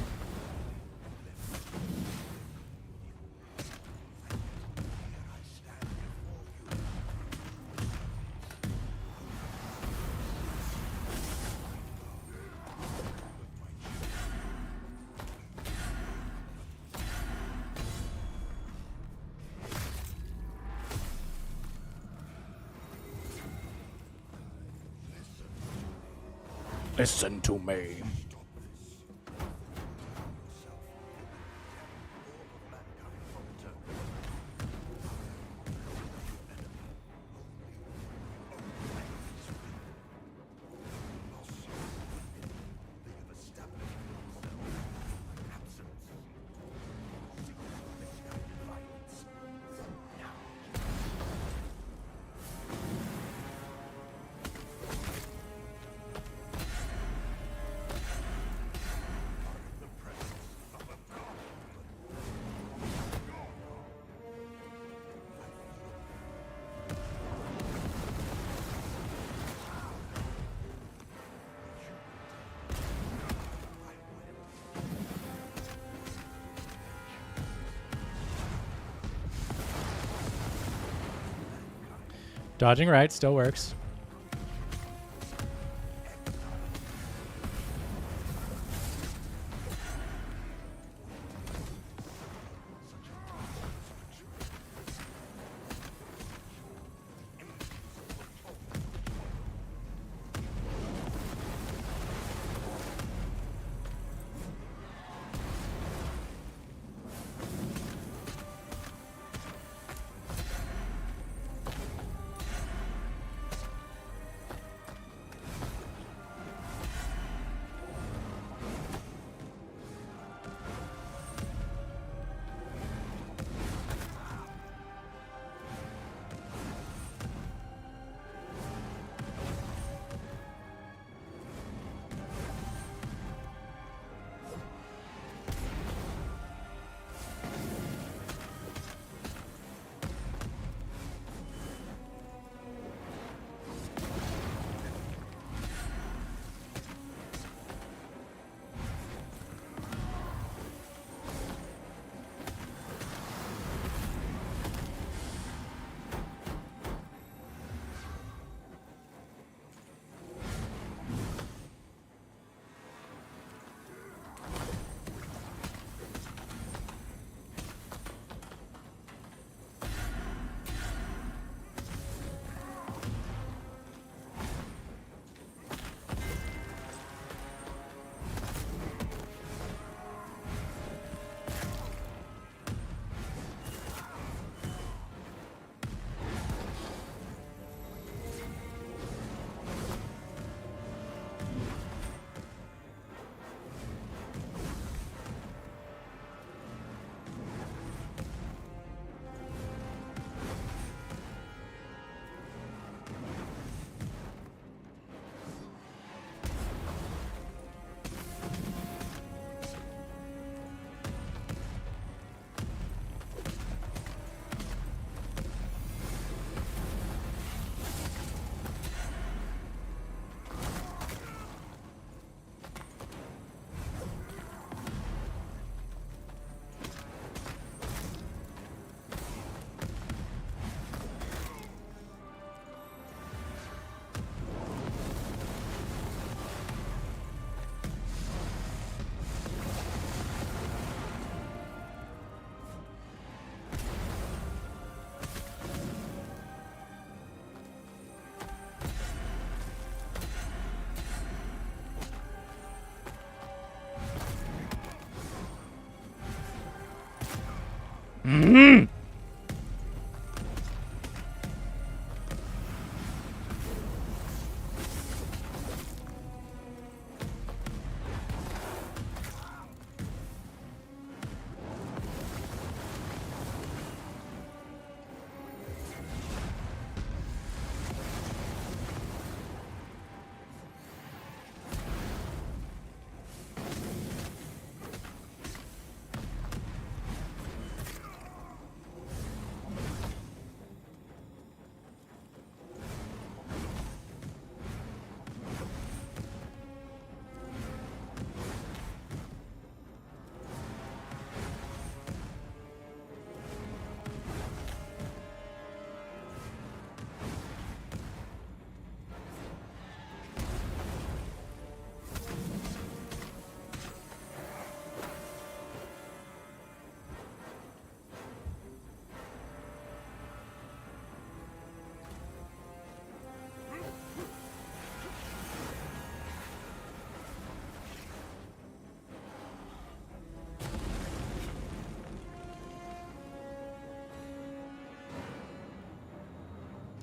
Listen to me. Dodging right still works.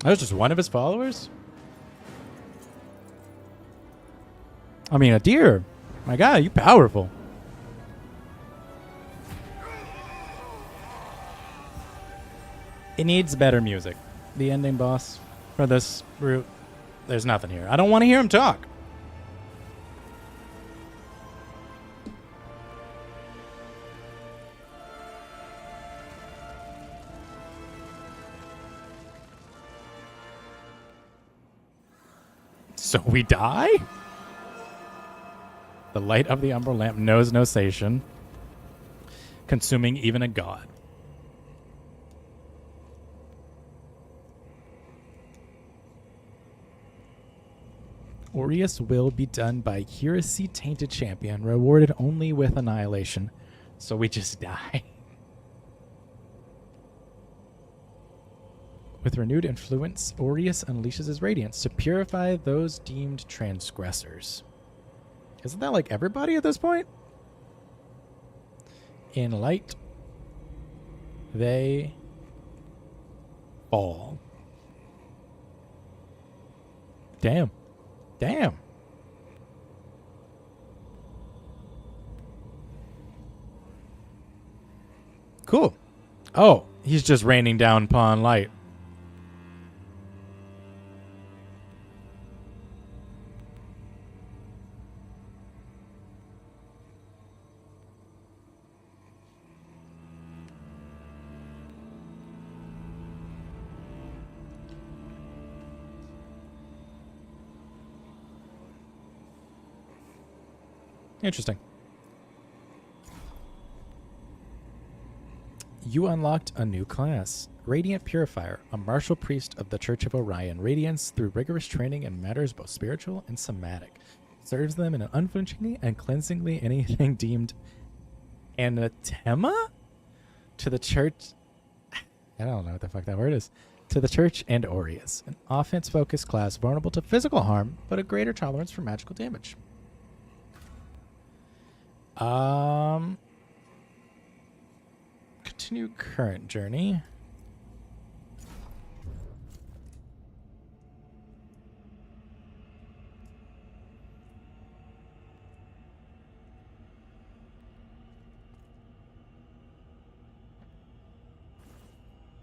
That was just one of his followers? I mean, a deer. My God, you powerful. It needs better music. The ending boss for this route, there's nothing here. I don't want to hear him talk. So we die? The light of the umbral lamp knows no station, consuming even a god. Aureus will be done by heresy-tainted champion, rewarded only with annihilation. So we just die. With renewed influence, Aureus unleashes his radiance to purify those deemed transgressors. Isn't that like everybody at this point? In light, they fall. Damn. Damn. Cool. Oh, he's just raining down upon light. Interesting. You unlocked a new class, Radiant Purifier, a martial priest of the Church of Orion. Radiance, through rigorous training in matters both spiritual and somatic, serves them in an unflinchingly and cleansingly anything deemed anathema to the Church. I don't know what the fuck that word is. To the Church and Aureus, an offense-focused class vulnerable to physical harm, but a greater tolerance for magical damage. Continue current journey.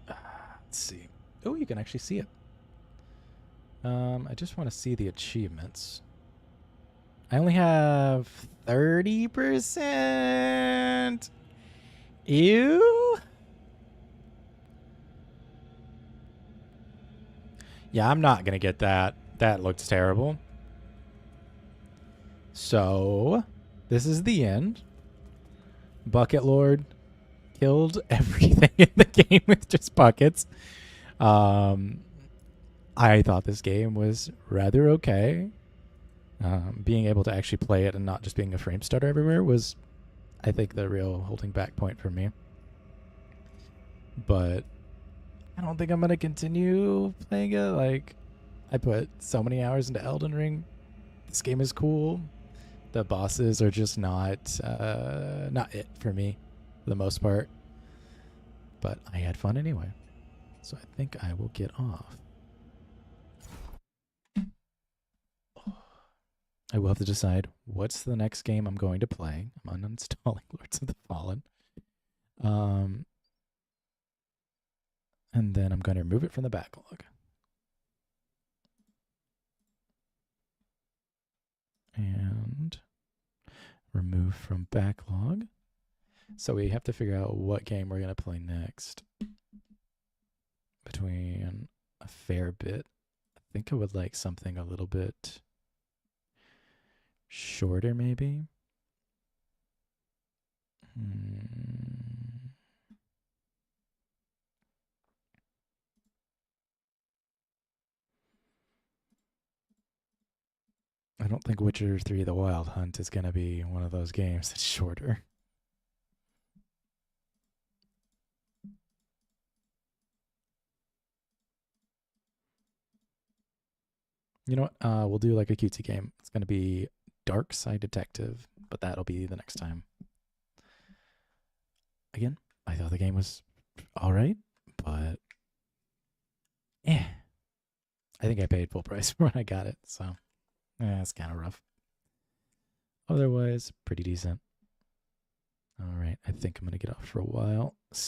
Let's see. Oh, you can actually see it. I just want to see the achievements. I only have 30%. Ew. Yeah, I'm not going to get that. That looks terrible. So, this is the end. Bucket Lord killed everything in the game with just buckets. I thought this game was rather okay. Being able to actually play it and not just being a frame stutter everywhere was, I think, the real holding back point for me. But I don't think I'm going to continue playing it. Like, I put so many hours into Elden Ring. This game is cool. The bosses are just not it for me, for the most part. but I had fun anyway. So I think I will get off. I will have to decide what's the next game I'm going to play. I'm uninstalling Lords of the Fallen. And then I'm going to remove it from the backlog. And remove from backlog. So we have to figure out what game we're going to play next. Between a fair bit. I think I would like something a little bit shorter, maybe. I don't think Witcher 3 The Wild Hunt is going to be one of those games that's shorter. You know what? We'll do like a cutesy game. It's going to be Dark Side Detective, but that'll be the next time. Again, I thought the game was alright, but I think I paid full price when I got it, so it's kind of rough. Otherwise, pretty decent. Alright, I think I'm going to get off for a while.